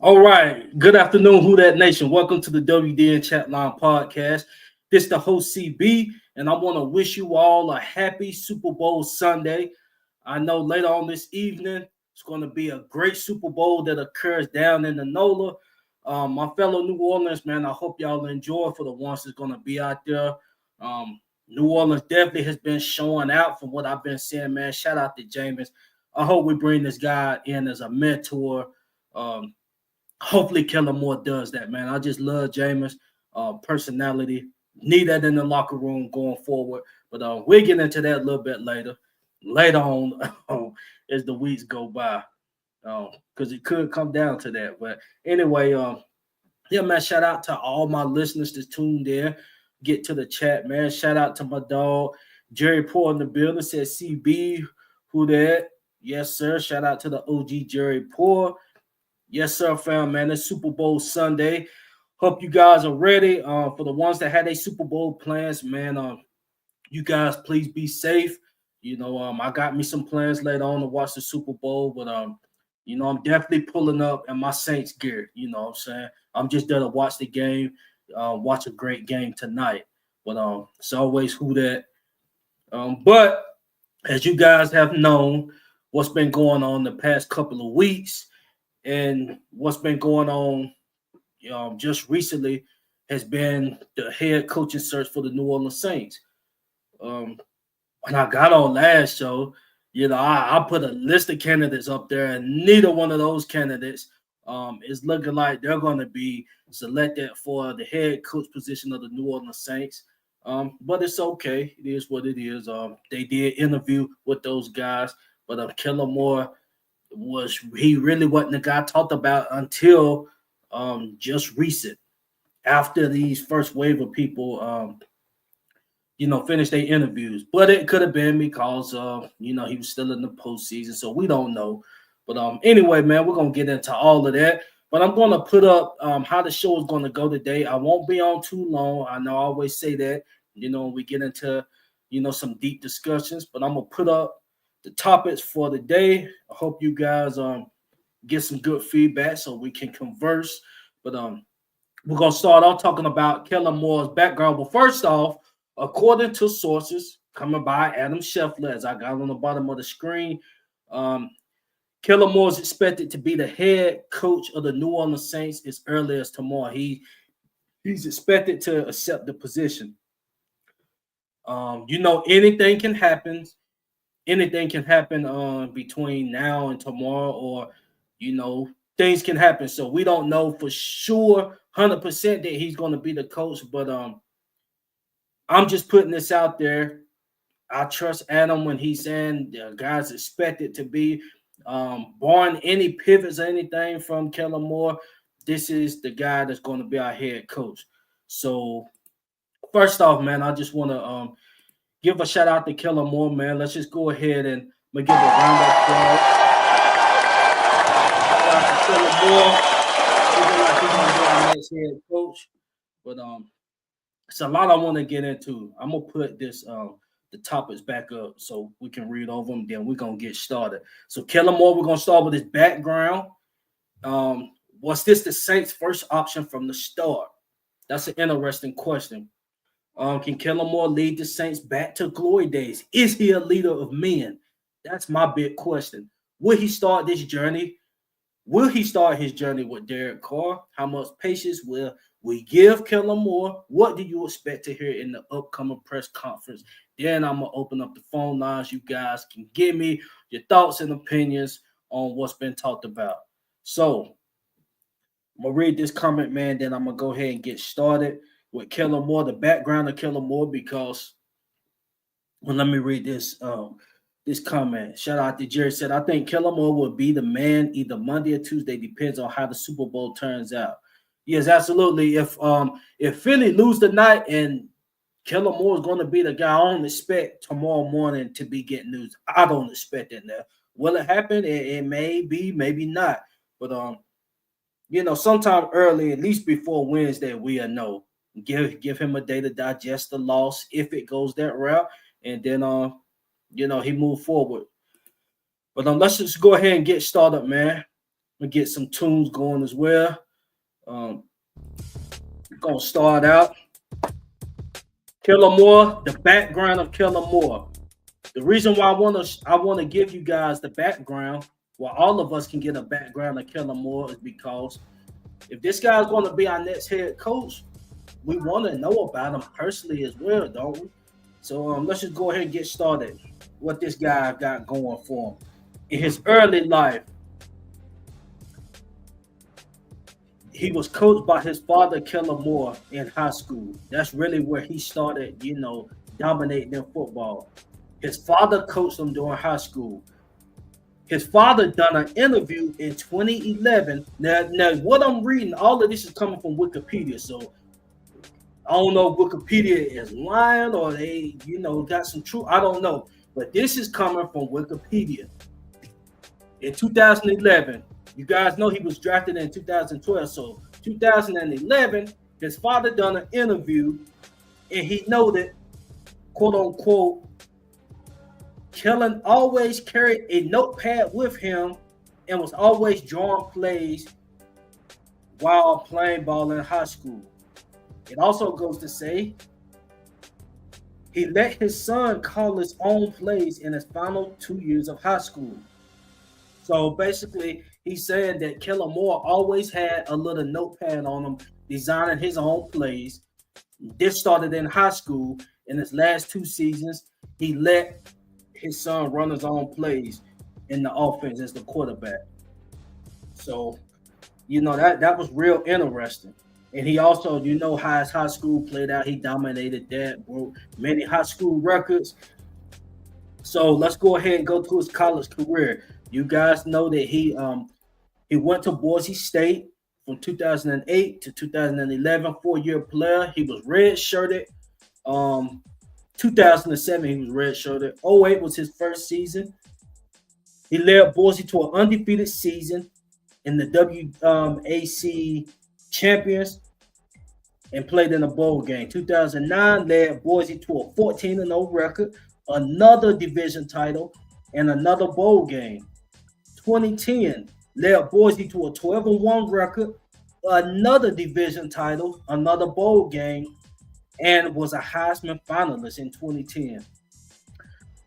All right. Good afternoon, WHODAT Nation. Welcome to the WDN Chatline podcast. This is the host CB, and I want to wish you all a happy Super Bowl Sunday. I know later on this evening, it's going to be a great Super Bowl that occurs down in the NOLA. My fellow New Orleans, man, I hope y'all enjoy for the ones that's going to be out there. New Orleans definitely has been showing out from what I've been seeing, man. Shout out to Jameis. I hope we bring this guy in as a mentor. Hopefully Kellen Moore does that, man. I just love Jameis' personality. Need that in the locker room going forward. But we'll get into that a little bit later on as the weeks go by, because it could come down to that. But anyway, yeah, man, shout out to all my listeners that's tuned in. Get to the chat, man. Shout out to my dog, Jerry Poor in the building. Says CB, who that? Yes, sir. Shout out to the OG Jerry Poor. Yes, sir, fam, man. It's Super Bowl Sunday. Hope you guys are ready. For the ones that had a Super Bowl plans, man, you guys please be safe. I got me some plans later on to watch the Super Bowl, but I'm definitely pulling up in my Saints gear. You know what I'm saying? I'm just there to watch the game, watch a great game tonight. But it's always who that. But as you guys have known, what's been going on the past couple of weeks. And what's been going on just recently has been the head coaching search for the New Orleans Saints. When I got on last show, I put a list of candidates up there, and neither one of those candidates is looking like they're going to be selected for the head coach position of the New Orleans Saints. But it's okay. It is what it is. They did interview with those guys, but Kellen Moore he really wasn't the guy talked about until just recent, after these first wave of people finished their interviews. But it could have been because he was still in the postseason, so we don't know. But anyway, man, we're gonna get into all of that. But I'm gonna put up how the show is gonna go today. I won't be on too long. I know I always say that, we get into some deep discussions, but I'm gonna put up the topics for the day. I hope you guys get some good feedback so we can converse. But we're gonna start off talking about Kellen Moore's background. But first off, according to sources coming by Adam Scheffler, as I got on the bottom of the screen, Kellen Moore is expected to be the head coach of the New Orleans Saints as early as tomorrow. He's expected to accept the position. Anything can happen. Anything can happen between now and tomorrow, or things can happen. So we don't know for sure 100% that he's going to be the coach, but I'm just putting this out there. I trust Adam when he's saying the guys expected to be, barring any pivots or anything from Kellen Moore, this is the guy that's going to be our head coach. So first off, man, I just want to give a shout out to Kellen Moore, man. Let's just go ahead and give a round of applause. Shout out to Kellen Moore. Looking like he's gonna be our next head coach. But it's a lot I want to get into. I'm gonna put the topics back up so we can read over them. Then we're gonna get started. So Kellen Moore, we're gonna start with his background. Was this the Saints' first option from the start? That's an interesting question. Can Kellen Moore lead the Saints back to glory days? Is he a leader of men? That's my big question. Will he start this journey? Will he start his journey with Derek Carr? How much patience will we give Kellen Moore? What do you expect to hear in the upcoming press conference? Then I'm going to open up the phone lines. You guys can give me your thoughts and opinions on what's been talked about. So I'm going to read this comment, man. Then I'm going to go ahead and get started with Kellen Moore, the background of Kellen Moore, because let me read this this comment. Shout out to Jerry. Said, I think Kellen Moore will be the man either Monday or Tuesday, depends on how the Super Bowl turns out. Yes, absolutely. If Philly lose tonight and Kellen Moore is going to be the guy, I don't expect tomorrow morning to be getting news. I don't expect it now. Will it happen? It may be, maybe not. But sometime early, at least before Wednesday, we'll know. Give him a day to digest the loss if it goes that route, and then he moved forward. But let's just go ahead and get started, man. We get some tunes going as well. Um, Gonna start out. Kellen Moore, the background of Kellen Moore. The reason why I wanna give you guys the background, why all of us can get a background of Kellen Moore, is because if this guy's going to be our next head coach, we want to know about him personally as well, don't we? So let's just go ahead and get started. What this guy got going for him in his early life. He was coached by his father, Kellen Moore, in high school. That's really where he started, dominating in football. His father coached him during high school. His father done an interview in 2011. Now, what I'm reading, all of this is coming from Wikipedia. So I don't know if Wikipedia is lying or they, got some truth. I don't know. But this is coming from Wikipedia. In 2011, you guys know he was drafted in 2012. So 2011, his father done an interview and he noted, quote unquote, Kellen always carried a notepad with him and was always drawing plays while playing ball in high school. It also goes to say he let his son call his own plays in his final 2 years of high school. So basically, he's saying that Kellen Moore always had a little notepad on him, designing his own plays. This started in high school. In his last 2 seasons, he let his son run his own plays in the offense as the quarterback. So, that was real interesting. And he also, how his high school played out. He dominated that, broke many high school records. So let's go ahead and go to his college career. You guys know that he went to Boise State from 2008 to 2011, 4-year player. He was red-shirted. 2007, he was red-shirted. 2008 was his first season. He led Boise to an undefeated season in the WAC champions and played in a bowl game. 2009 led Boise to a 14-0 record, another division title, and another bowl game. 2010 led Boise to a 12-1 record, another division title, another bowl game, and was a Heisman finalist in 2010.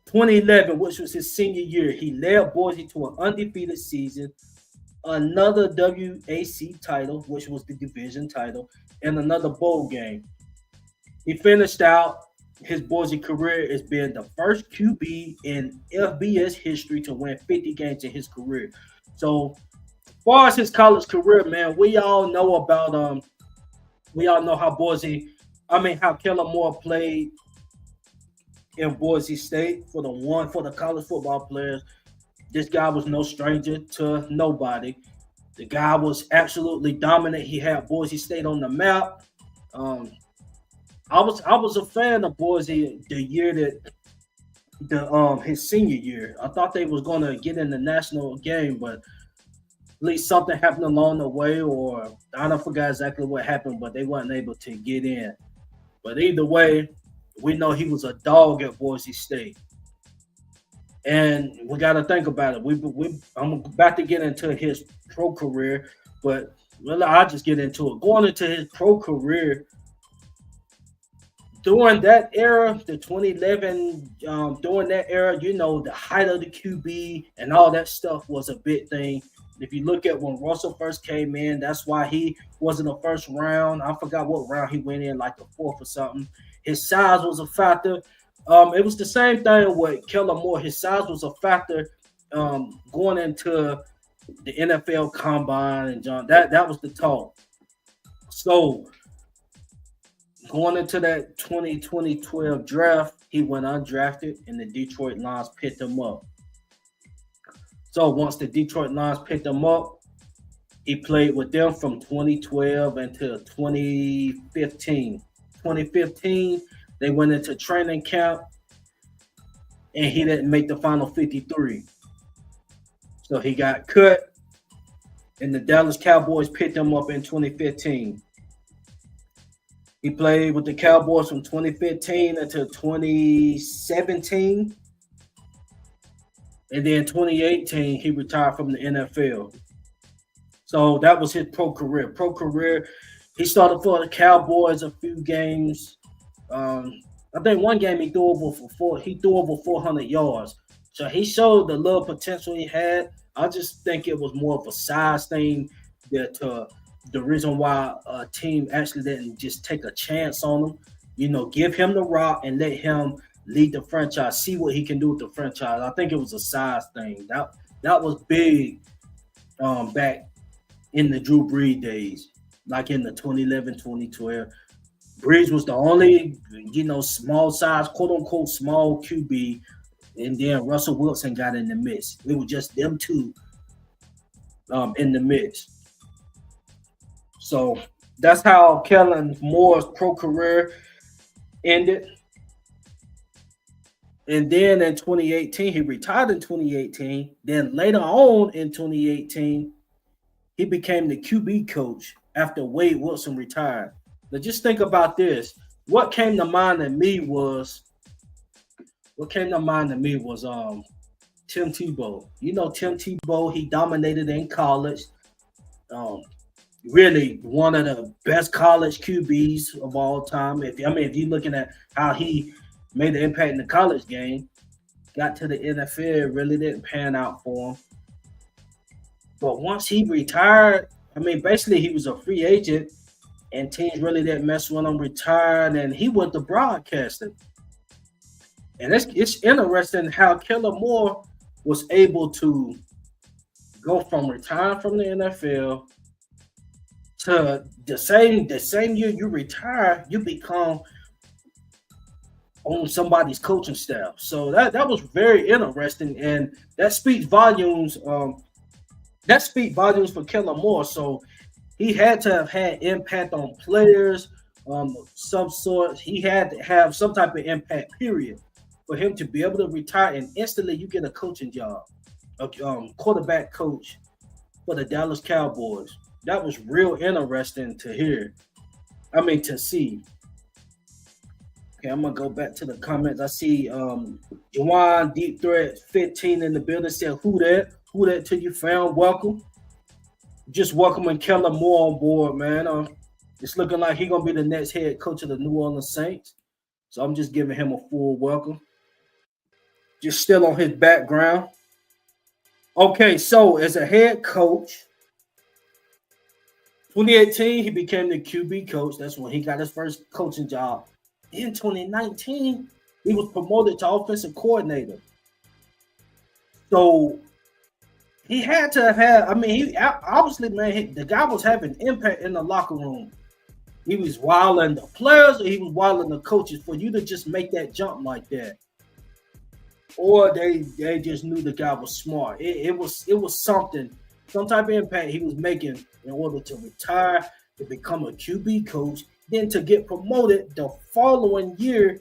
2011, which was his senior year, he led Boise to an undefeated season, another WAC title, which was the division title, and another bowl game. He finished out his Boise career as being the first QB in FBS history to win 50 games in his career. So, as far as his college career, man, we all know about we all know how Kellen Moore played in Boise State for the college football players. This guy was no stranger to nobody. The guy was absolutely dominant. He had Boise State on the map. I was a fan of Boise the year that his senior year. I thought they was gonna get in the national game, but at least something happened along the way, or I don't forget exactly what happened, but they weren't able to get in. But either way, we know he was a dog at Boise State. And we got to think about it. I'm about to get into his pro career, but really, I'll just get into it. Going into his pro career, during that era, the 2011, during that era, the height of the QB and all that stuff was a big thing. If you look at when Russell first came in, that's why he wasn't the first round. I forgot what round he went in, like the 4th or something. His size was a factor. It was the same thing with Kellen Moore. His size was a factor going into the NFL Combine, and that was the talk. So going into that 2012 draft, he went undrafted, and the Detroit Lions picked him up. So once the Detroit Lions picked him up, he played with them from 2012 until 2015. 2015, they went into training camp, and he didn't make the final 53. So he got cut, and the Dallas Cowboys picked him up in 2015. He played with the Cowboys from 2015 until 2017. And then 2018, he retired from the NFL. So that was his pro career. Pro career, he started for the Cowboys a few games. Um, I think one game he threw over for four. He threw over 400 yards. So he showed the little potential he had. I just think it was more of a size thing that the reason why a team actually didn't just take a chance on him. You know, give him the rock and let him lead the franchise. See what he can do with the franchise. I think it was a size thing. That was big back in the Drew Brees days, like in the 2011, 2012. Brees was the only, small size, quote unquote, small QB, and then Russell Wilson got in the mix. It was just them two in the mix. So that's how Kellen Moore's pro career ended. And then in 2018, he retired in 2018. Then later on in 2018, he became the QB coach after Wade Wilson retired. Now just think about this. What came to mind to me was Tim Tebow. You know Tim Tebow, he dominated in college. Um, Really one of the best college QBs of all time. If you're looking at how he made the impact in the college game, got to the NFL, it really didn't pan out for him. But once he retired, basically he was a free agent, and teams really didn't mess with him. Retired, and he went to broadcasting. And it's interesting how Kellen Moore was able to go from retiring from the NFL to the same year you retire, you become on somebody's coaching staff. So that was very interesting, and that speaks volumes. That speaks volumes for Kellen Moore. So he had to have had impact on players, some sort. He had to have some type of impact. Period, for him to be able to retire and instantly you get a coaching job, a quarterback coach for the Dallas Cowboys. That was real interesting to hear. To see. Okay, I'm gonna go back to the comments. I see Juwan Deep Threat 15 in the building said, "Who that? Who that till you found? Welcome." Just welcoming Kellen Moore on board, man. It's looking like he's gonna be the next head coach of the New Orleans Saints. So I'm just giving him a full welcome. Just still on his background. Okay, so as a head coach, 2018, he became the QB coach. That's when he got his first coaching job. In 2019, he was promoted to offensive coordinator. So he had to have, he obviously, man, the guy was having impact in the locker room. He was wilding the players, or he was wilding the coaches for you to just make that jump like that. Or they just knew the guy was smart. It was something, some type of impact he was making in order to retire, to become a QB coach, then to get promoted the following year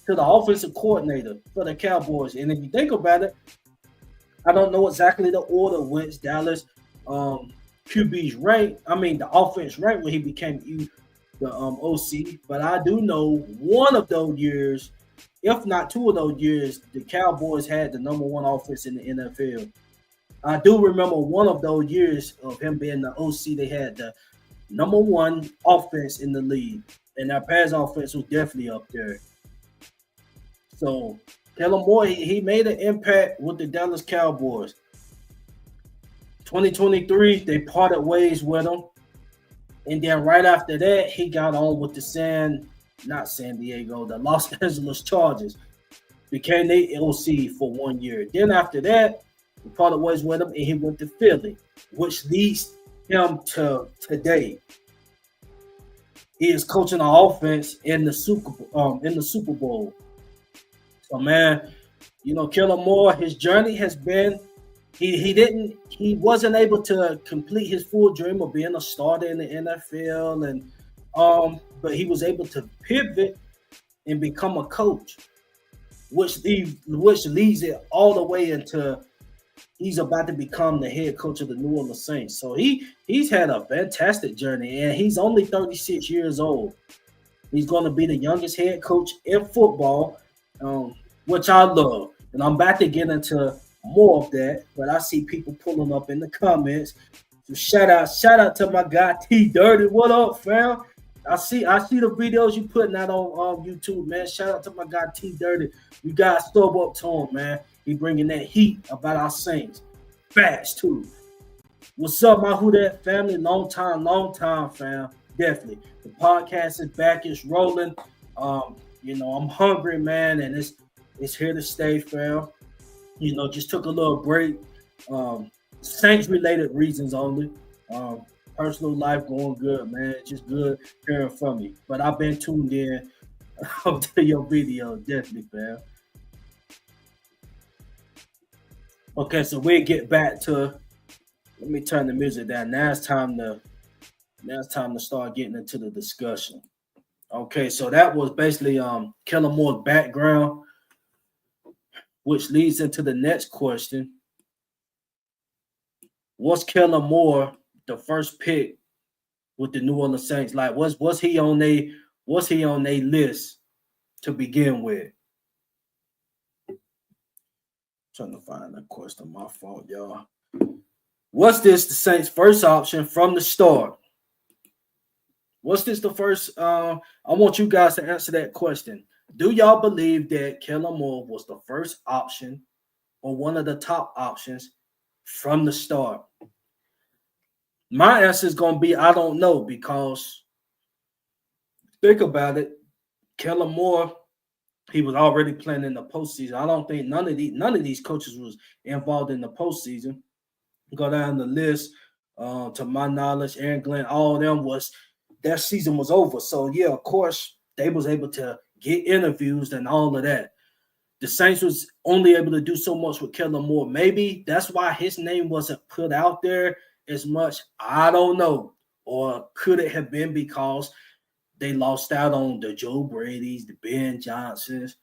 to the offensive coordinator for the Cowboys. And if you think about it, I don't know exactly the order which Dallas QB's ranked. The offense ranked when he became the OC. But I do know one of those years, if not two of those years, the Cowboys had the number one offense in the NFL. I do remember one of those years of him being the OC, they had the number one offense in the league. And that pass offense was definitely up there. So Kellen Moore, he made an impact with the Dallas Cowboys. 2023, they parted ways with him. And then right after that, he got on with the the Los Angeles Chargers. Became the OC for 1 year. Then after that, he parted ways with him and he went to Philly, which leads him to today. He is coaching the offense in the Super Bowl. So man, Kellen Moore, his journey has been he wasn't able to complete his full dream of being a starter in the NFL, and but he was able to pivot and become a coach, which leads it all the way into he's about to become the head coach of the New Orleans Saints. So he's had a fantastic journey, and he's only 36 years old. He's going to be the youngest head coach in football, which I love. And I'm about to get into more of that, but I see people pulling up in the comments So shout out to my guy T Dirty. What up, fam? I see the videos you putting out on YouTube, man. Shout out to my guy T Dirty. We got stub up to him, man. He bringing that heat about our Saints. Fast too. What's up, my WHODAT family? Long time, fam. Definitely. The podcast is back. It's rolling. I'm hungry, man, and it's here to stay, fam. Just took a little break. Saints related reasons only. Um, Personal life going good, man. It's just good hearing from you. But I've been tuned in to your video, definitely, fam. Okay, so we'll get back to. Let me turn the music down. Now it's time to start getting into the discussion. Okay, so that was basically Kellen Moore's background, which leads into the next question. Was Kellen Moore the first pick with the New Orleans Saints? Like, was he on a list to begin with? Trying to find that question. My fault, y'all. Was this the Saints' first option from the start? Was this the first? I want you guys to answer that question. Do y'all believe that Kellen Moore was the first option or one of the top options from the start? My answer is going to be I don't know, because think about it. Kellen Moore, he was already playing in the postseason. I don't think none of these coaches was involved in the postseason. Go down the list. To my knowledge, Aaron Glenn, all of them their season was over. So yeah, of course, they was able to get interviews and all of that. The Saints was only able to do so much with Kellen Moore. Maybe that's why his name wasn't put out there as much. I don't know. Or could it have been because they lost out on the Joe Brady's, the Ben Johnsons?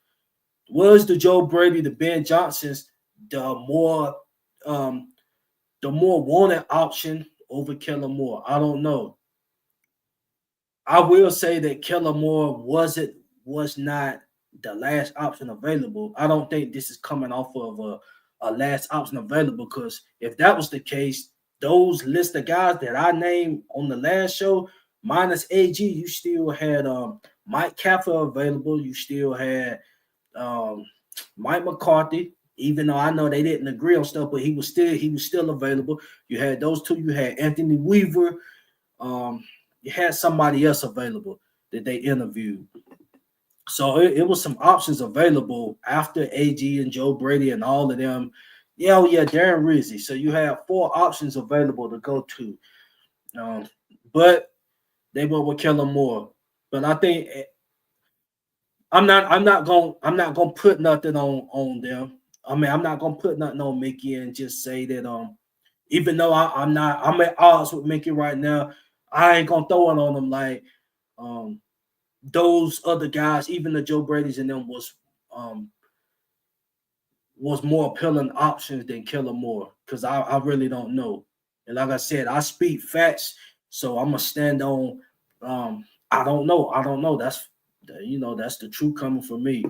Was the Joe Brady, the Ben Johnsons, the more wanted option over Kellen Moore? I don't know. I will say that Kellen Moore was not the last option available. I don't think this is coming off of a last option available, because if that was the case, those list of guys that I named on the last show, minus AG, you still had Mike Kaffer available. You still had Mike McCarthy, even though I know they didn't agree on stuff, but he was still available. You had those two. You had Anthony Weaver. You had somebody else available that they interviewed. So it was some options available after AG and Joe Brady and all of them. Yeah, Darren Rizzi. So you have 4 options available to go to. But they went with Kellen Moore. But I think I'm not gonna put nothing on them. I mean, I'm not gonna put nothing on Mickey and just say that even though I'm at odds with Mickey right now, I ain't gonna throw it on them like those other guys, even the Joe Brady's and them was more appealing options than Kellen Moore, because I really don't know. And like I said, I speak facts, so I'm gonna stand on I don't know. That's the truth coming from me.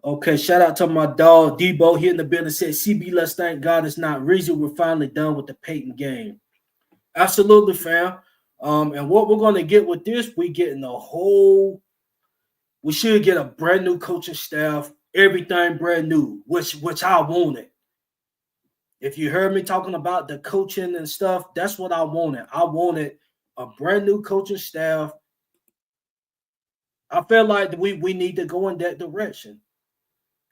Okay, shout out to my dog Debo here in the building. Said CB, let's thank God it's not reason we're finally done with the Peyton game. Absolutely, fam. And what we're gonna get with this, we should get a brand new coaching staff, everything brand new, which I wanted. If you heard me talking about the coaching and stuff, that's what I wanted. I wanted a brand new coaching staff. I feel like we need to go in that direction.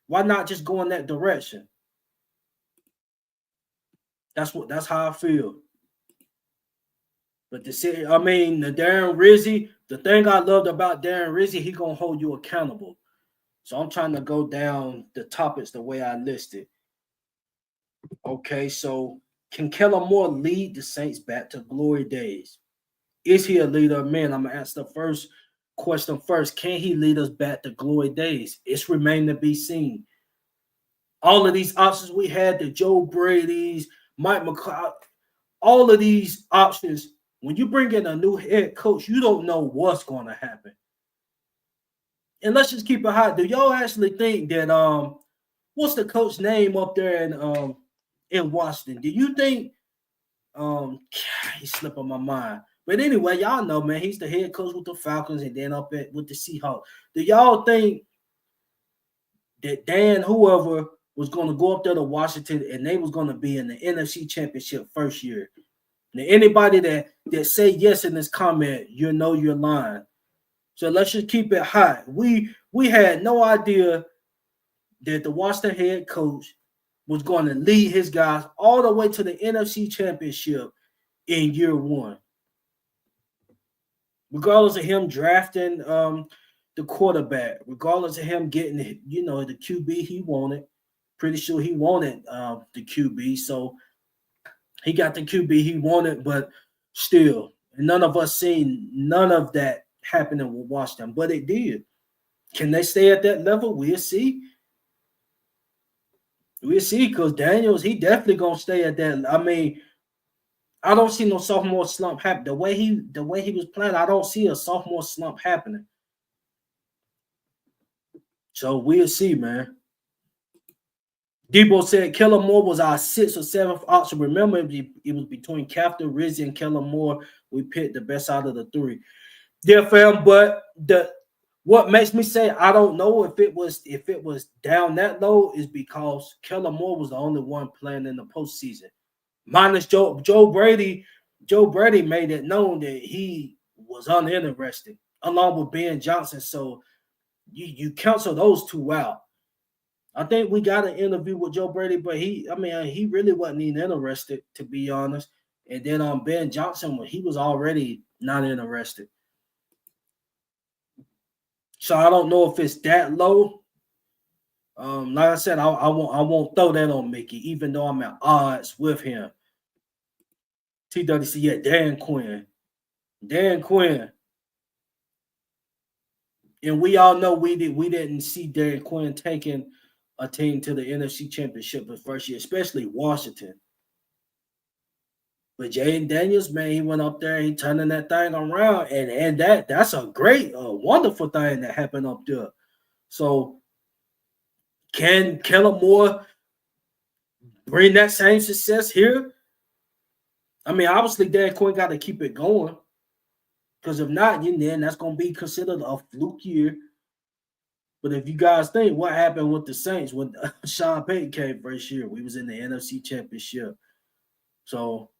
Why not just go in that direction? That's how I feel. But the Darren Rizzi, the thing I loved about Darren Rizzi, he gonna hold you accountable. So I'm trying to go down the topics the way I listed. Okay, so can Kellen Moore lead the Saints back to glory days? Is he a leader? Man, I'm gonna answer the first question first. Can he lead us back to glory days? It's remained to be seen. All of these options we had, the Joe Brady's, Mike McCarthy, all of these options, when you bring in a new head coach, you don't know what's going to happen. And let's just keep it hot. Do y'all actually think that what's the coach name up there in Washington. Do you think he's slipping my mind? But anyway, y'all know, man, he's the head coach with the Falcons and then up with the Seahawks. Do y'all think that Dan, whoever, was going to go up there to Washington and they was going to be in the NFC Championship first year? Now, anybody that say yes in this comment, you know you're lying. So let's just keep it hot. We had no idea that the Washington head coach was going to lead his guys all the way to the NFC Championship in year one. Regardless of him drafting the quarterback, regardless of him getting, the QB he wanted. Pretty sure he wanted the QB, so he got the QB he wanted, but still, none of us seen none of that happening with Washington, but it did. Can they stay at that level? We'll see. We'll see, because Daniels, he definitely gonna stay at that. I mean, I don't see no sophomore slump happen. The way he was playing, I don't see a sophomore slump happening. So we'll see, man. Debo said Kellen Moore was our 6th or 7th option. Remember, it was between Captain Rizzi and Kellen Moore. We picked the best out of the 3. Yeah, fam. But what makes me say I don't know if it was down that low is because Kellen Moore was the only one playing in the postseason, minus Joe Brady. Joe Brady made it known that he was uninterested, along with Ben Johnson. So you cancel those 2 out. I think we got an interview with Joe Brady, but he really wasn't even interested, to be honest. And then Ben Johnson, he was already not interested. So I don't know if it's that low. Like I said, I won't throw that on Mickey, even though I'm at odds with him. TWC, yeah, Dan Quinn. And we all know we didn't see Dan Quinn taking a team to the NFC Championship the first year, especially Washington. But Jaden Daniels, man, he went up there, he turning that thing around, and that's a great, wonderful thing that happened up there. So can Kellen Moore bring that same success here? I mean, obviously Dan Quinn got to keep it going, because if not, then that's going to be considered a fluke year. But if you guys think what happened with the Saints when Sean Payton came first year, we was in the NFC Championship. So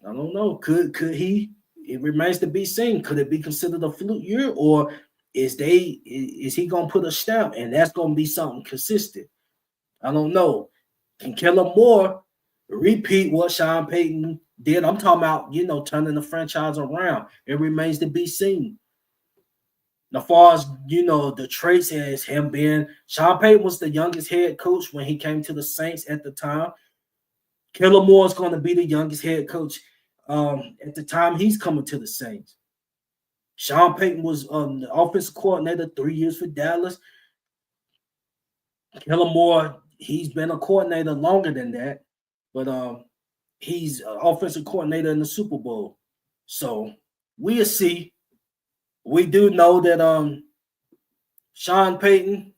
I don't know. Could he? It remains to be seen. Could it be considered a fluke year, or is he gonna put a stamp and that's gonna be something consistent? I don't know. Can Kellen Moore repeat what Sean Payton did? I'm talking about, turning the franchise around. It remains to be seen. As far as, the traits as him being, Sean Payton was the youngest head coach when he came to the Saints at the time. Kellen Moore is going to be the youngest head coach at the time he's coming to the Saints. Sean Payton was the offensive coordinator 3 years for Dallas. Kellen Moore, he's been a coordinator longer than that, but he's an offensive coordinator in the Super Bowl. So we'll see. We do know that Sean Payton,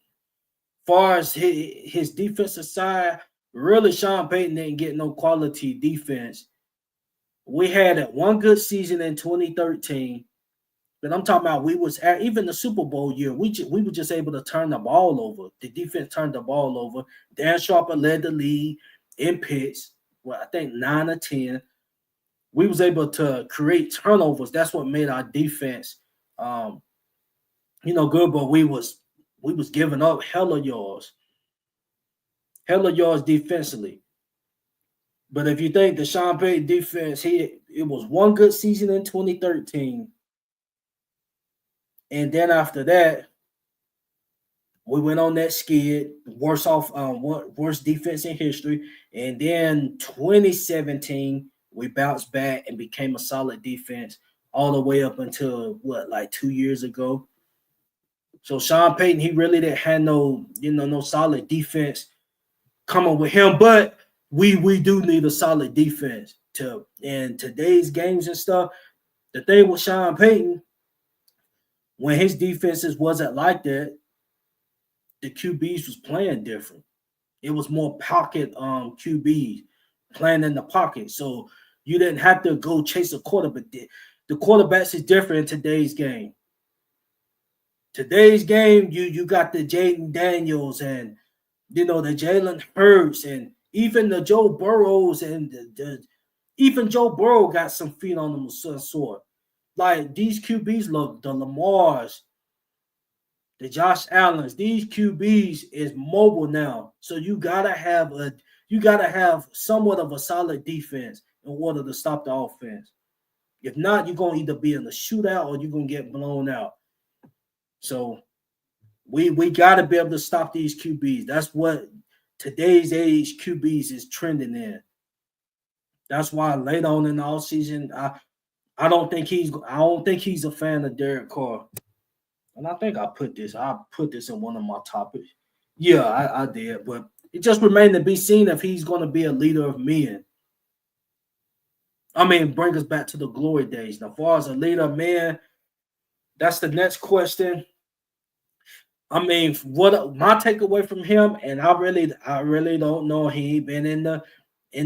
far as his defensive side, really Sean Payton didn't get no quality defense. We had one good season in 2013, but I'm talking about we was at even the Super Bowl year. We were just able to turn the ball over. The defense turned the ball over. Dan Sharper led the league in picks. Well, I think 9 or 10. We was able to create turnovers. That's what made our defense good, but we was giving up hella yards defensively. But if you think the Sean Payton defense, it was one good season in 2013, and then after that, we went on that skid, worst defense in history, and then 2017 we bounced back and became a solid defense all the way up until 2 years ago. So Sean Payton, he really didn't have no solid defense coming with him, but we do need a solid defense in today's games and stuff. The thing with Sean Payton, when his defenses wasn't like that, the QBs was playing different. It was more pocket QBs. playing in the pocket. So you didn't have to go chase a quarterback. The quarterbacks is different in today's game. Today's game, you got the Jaden Daniels and the Jalen Hurts and even the Joe Burrows and even Joe Burrow got some feet on them of some sort. Like these QBs, look, the Lamars, the Josh Allens, these QBs is mobile now. So you gotta have somewhat of a solid defense in order to stop the offense. If not, you're gonna either be in a shootout or you're gonna get blown out. So we gotta be able to stop these QBs. That's what today's age QBs is trending in. That's why later on in the offseason, I don't think he's a fan of Derek Carr. And I think I put this in one of my topics. Yeah, I did, but it just remained to be seen if he's going to be a leader of men. I mean, bring us back to the glory days. Now, as far as a leader of men, that's the next question. I mean, what my takeaway from him, and I really don't know. He ain't been in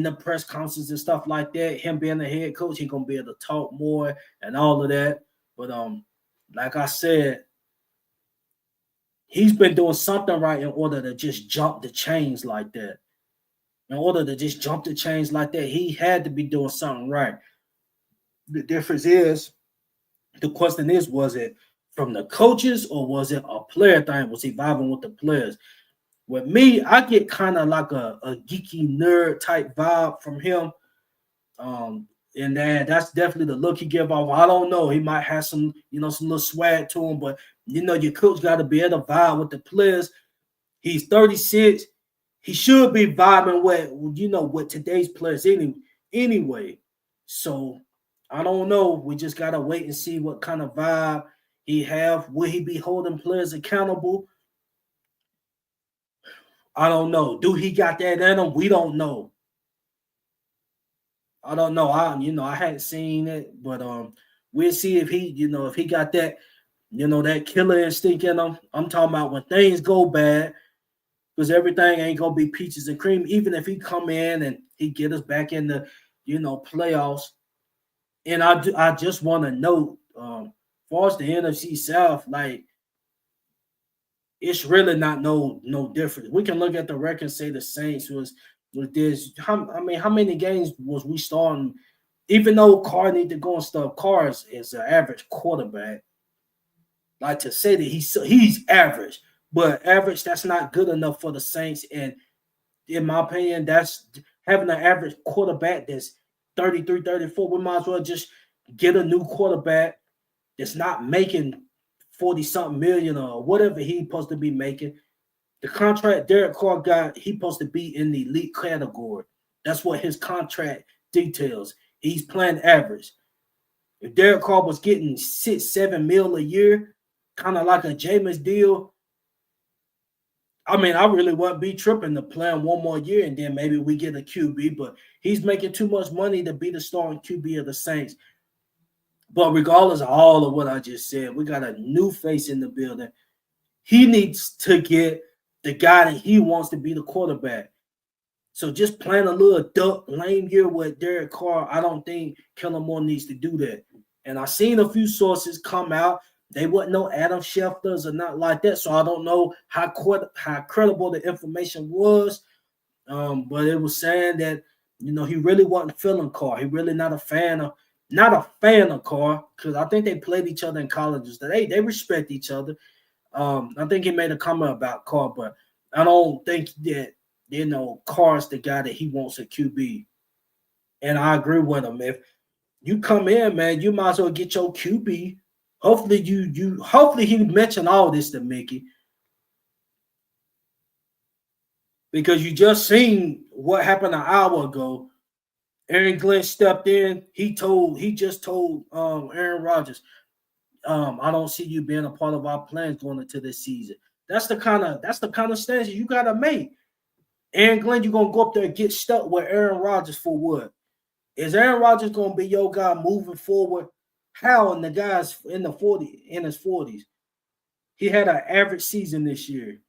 the press conferences and stuff like that. Him being the head coach, he gonna be able to talk more and all of that. But like I said, he's been doing something right in order to just jump the chains like that. In order to just jump the chains like that, he had to be doing something right. The difference is, the question is, was it from the coaches or was it a player thing? Was he vibing with the players? With me, I get kind of like a geeky nerd type vibe from him. And then that's definitely the look he give off. I don't know. He might have some little swag to him, but your coach got to be able to vibe with the players. He's 36. He should be vibing with today's players anyway. So I don't know. We just gotta wait and see what kind of vibe he have. Will he be holding players accountable? I don't know. Do he got that in him? We don't know. I don't know. I hadn't seen it, but we'll see if he got that, that killer instinct in him. I'm talking about when things go bad, because everything ain't gonna be peaches and cream. Even if he come in and he get us back in the, playoffs. And I just want to note, as far as the NFC South, like it's really not no difference. We can look at the record and say the Saints was this. How many games was we starting? Even though Carr need to go and stuff, Carr is an average quarterback. Like to say that he's average, but average, that's not good enough for the Saints. And in my opinion, that's having an average quarterback that's 33, 34. We might as well just get a new quarterback that's not making 40-something million or whatever he's supposed to be making. The contract Derek Carr got, he's supposed to be in the elite category. That's what his contract details. He's playing average. If Derek Carr was getting 6-7 mil a year, kind of like a Jameis deal, I mean, I really wouldn't be tripping to play him one more year and then maybe we get a QB, but he's making too much money to be the starting QB of the Saints. But regardless of all of what I just said, we got a new face in the building. He needs to get the guy that he wants to be the quarterback. So just playing a little lame year with Derek Carr, I don't think Kellen Moore needs to do that. And I've seen a few sources come out. They wouldn't know Adam Schefter's or not like that. So I don't know how credible the information was. But it was saying that, he really wasn't feeling Carr. He really not a fan of Carr, because I think they played each other in colleges. They respect each other. I think he made a comment about Carr, but I don't think that, Carr's the guy that he wants a QB. And I agree with him. If you come in, man, you might as well get your QB. Hopefully he mentioned all this to Mickey, because you just seen what happened an hour ago. Aaron Glenn stepped in. He just told Aaron Rodgers, I don't see you being a part of our plans going into this season. That's the kind of stance you gotta make. Aaron Glenn, you're gonna go up there and get stuck with Aaron Rodgers for what? Is Aaron Rodgers gonna be your guy moving forward? How? And the guy's in his 40s. He had an average season this year.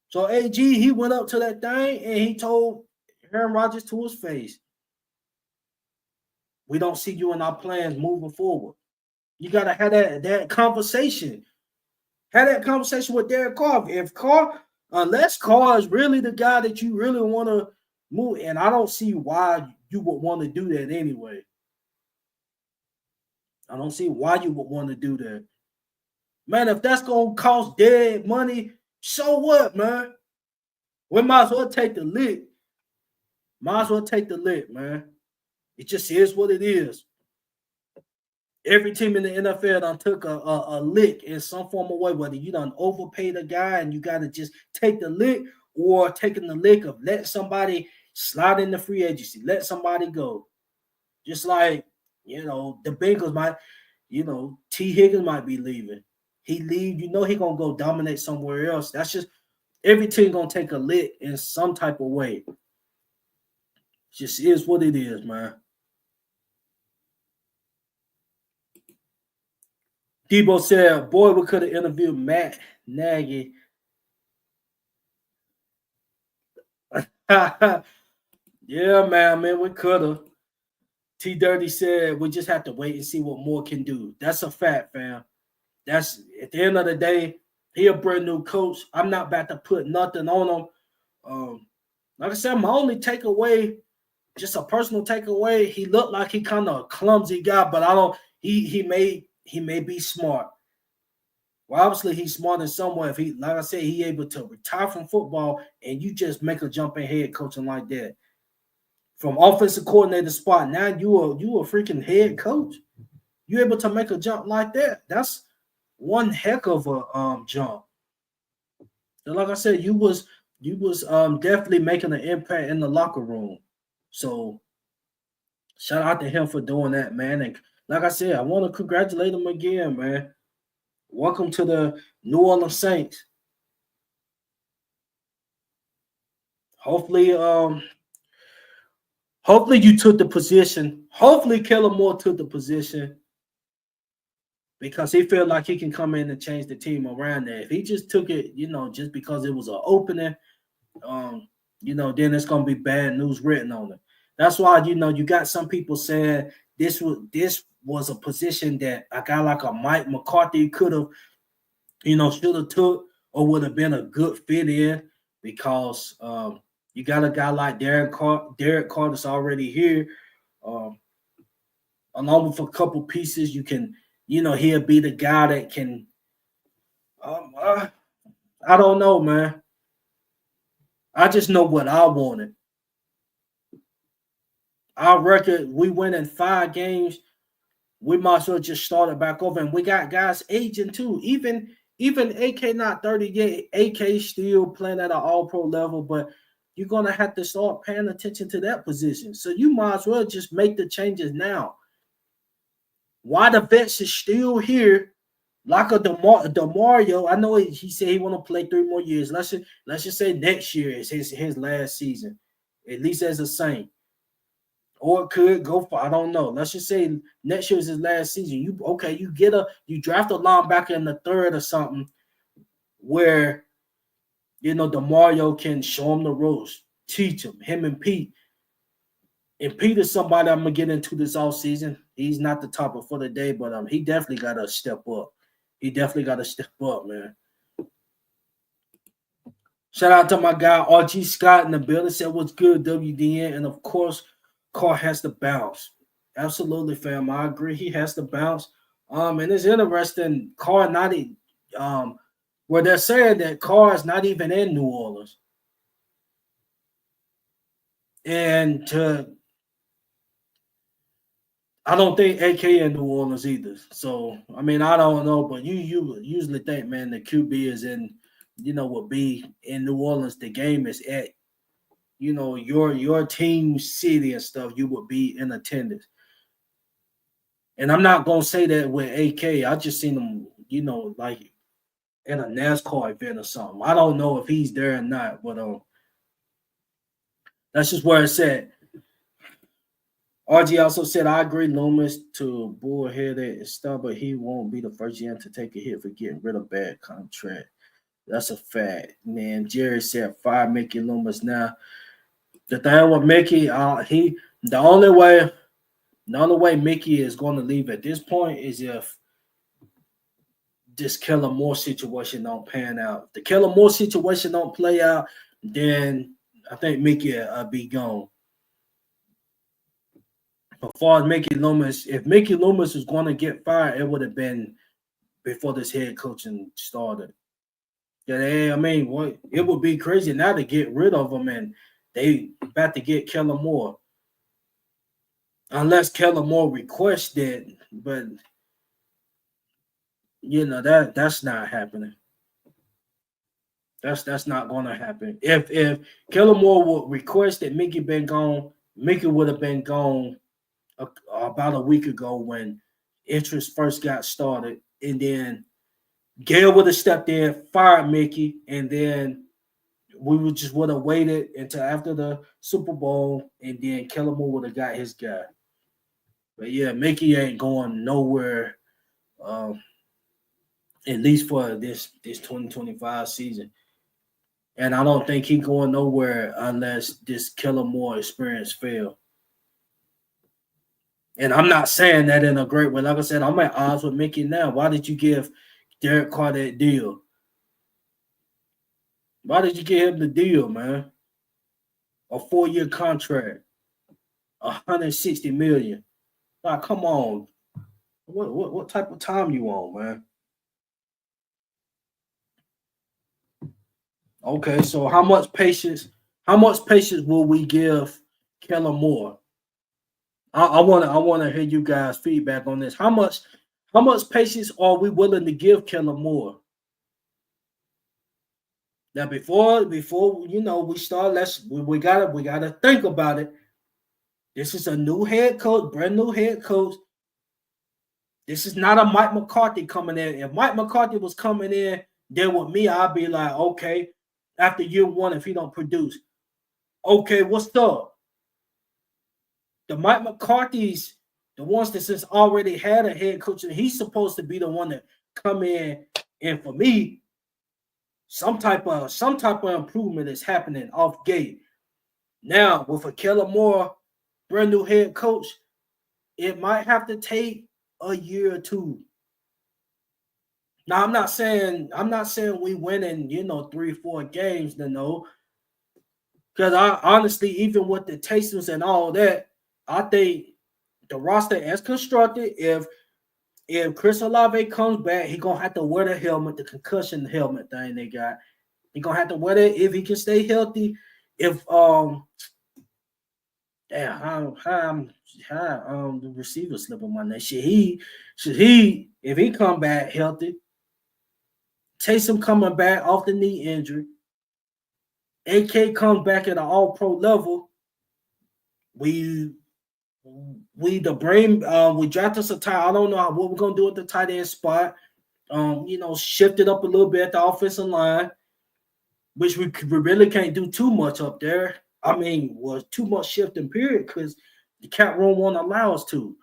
So AG, he went up to that thing and he told Aaron Rodgers to his face. We don't see you in our plans moving forward. You gotta have that conversation. Have that conversation with Derek Carr. If Carr, unless Carr is really the guy that you really want to move, and I don't see why you would want to do that anyway. I don't see why you would want to do that. Man, if that's gonna cost dead money, so what, man? We might as well take the lick. Might as well take the lick, man. It just is what it is. Every team in the NFL done took a lick in some form of way, whether you done overpaid a guy and you got to just take the lick, or taking the lick of let somebody slide in the free agency, let somebody go. Just like, the Bengals might, T. Higgins might be leaving. He leave, he going to go dominate somewhere else. That's just every team going to take a lick in some type of way. Just is what it is, man. Debo said, boy, we could have interviewed Matt Nagy. Yeah, man, we could have. T Dirty said, we just have to wait and see what Moore can do. That's a fact, fam. That's at the end of the day, he a brand new coach. I'm not about to put nothing on him. Like I said, my only takeaway, just a personal takeaway, he looked like he kind of a clumsy guy, but I don't. He may be smart. Well, obviously he's smart in some way. If he, like I said, he able to retire from football and you just make a jump in head coaching like that. From offensive coordinator spot, now you a freaking head coach. You able to make a jump like that? That's one heck of a jump. And like I said, you was definitely making an impact in the locker room. So shout out to him for doing that, man. And like I said, I want to congratulate him again, man. Welcome to the New Orleans Saints. Hopefully you took the position. Hopefully Kellen Moore took the position because he felt like he can come in and change the team around there. If he just took it, just because it was an opening, then it's gonna be bad news written on it. That's why you got some people saying this was a position that a guy like a Mike McCarthy could have, should have took or would have been a good fit in because you got a guy like Derek Carr that's already here. Along with a couple pieces, you can, he'll be the guy that can. I don't know, man. I just know what I wanted. Our record, we win in 5 games. We might as well just start it back over. And we got guys aging too. Even AK not 30 yet. AK still playing at an all-pro level, but you're gonna have to start paying attention to that position. So you might as well just make the changes now. Why the vets is still here, like a DeMario. I know he said he want to play 3 more years. Let's just say next year is his last season, at least as a Saint. Or it could go for, I don't know. Let's just say next year is his last season. You draft a linebacker in the 3rd or something where DeMario can show him the ropes, teach him and Pete. And Pete is somebody I'm gonna get into this all season. He's not the topper for the day, but he definitely gotta step up. He definitely gotta step up, man. Shout out to my guy RG Scott in the building. Said what's good, WDN, and of course, Carr has to bounce. Absolutely, fam. I agree. He has to bounce. And it's interesting. Carr not where they're saying that Carr is not even in New Orleans, and I don't think AK in New Orleans either. So I mean, I don't know, but you usually think, man, the QB is in, would be in New Orleans. The game is at, your team city and stuff. You would be in attendance. And I'm not gonna say that with AK. I just seen him, like in a NASCAR event or something. I don't know if he's there or not, but that's just where it's at. RG also said, I agree, Loomis to bullheaded and stuff, but he won't be the first GM to take a hit for getting rid of bad contract. That's a fact, man. Jerry said, fire Mickey Loomis now. The thing with Mickey, the only way the only way Mickey is going to leave at this point is if this Kellen Moore situation don't pan out. If the Kellen Moore situation don't play out, then I think Mickey will be gone. As far as Mickey Loomis, if Mickey Loomis was going to get fired, it would have been before this head coaching started. Yeah, I mean, what it would be crazy now to get rid of him, and they about to get Kellen Moore, unless Kellen Moore requests it. But that's not happening. That's not going to happen. If Kellen Moore would request that Mickey been gone, Mickey would have been gone about a week ago when interest first got started, and then Gail would have stepped in, fired Mickey, and then would have waited until after the Super Bowl, and then Kellen Moore would have got his guy. But yeah, Mickey ain't going nowhere, at least for this 2025 season. And I don't think he's going nowhere unless this Kellen Moore experience fail. And I'm not saying that in a great way. Like I said, I'm at odds with Mickey now. Why did you give Derek Carr that deal? Why did you give him the deal, man? A 4-year contract, $160 million. Like, come on. What type of time you on, man? Okay, so how much patience will we give Kellen Moore? I wanna hear you guys' feedback on this. How much patience are we willing to give Kellen Moore? Now before we start, we gotta think about it. This is a new head coach, brand new head coach. This is not a Mike McCarthy coming in. If Mike McCarthy was coming in, then with me, I'd be like, okay, after year one, if he don't produce, okay, what's up? The Mike McCarthy's, the ones that since already had a head coach, and he's supposed to be the one that come in, and for me, some type of improvement is happening off gate. Now with a Kellen Moore, brand new head coach, it might have to take a year or two. Now I'm not saying we win in 3-4 games, no. Because I honestly, even with the Tastyms and all that, I think the roster as constructed, if Chris Olave comes back, he gonna have to wear the helmet, the concussion helmet thing they got. He gonna have to wear it if he can stay healthy. If the receiver slip on my neck. Should he if he come back healthy, Taysom coming back off the knee injury, AK comes back at an all-pro level, we draft us a tight. I don't know what we're gonna do at the tight end spot. Shift it up a little bit at the offensive line, which we really can't do too much up there. I mean, was too much shifting period because the cap room won't allow us to.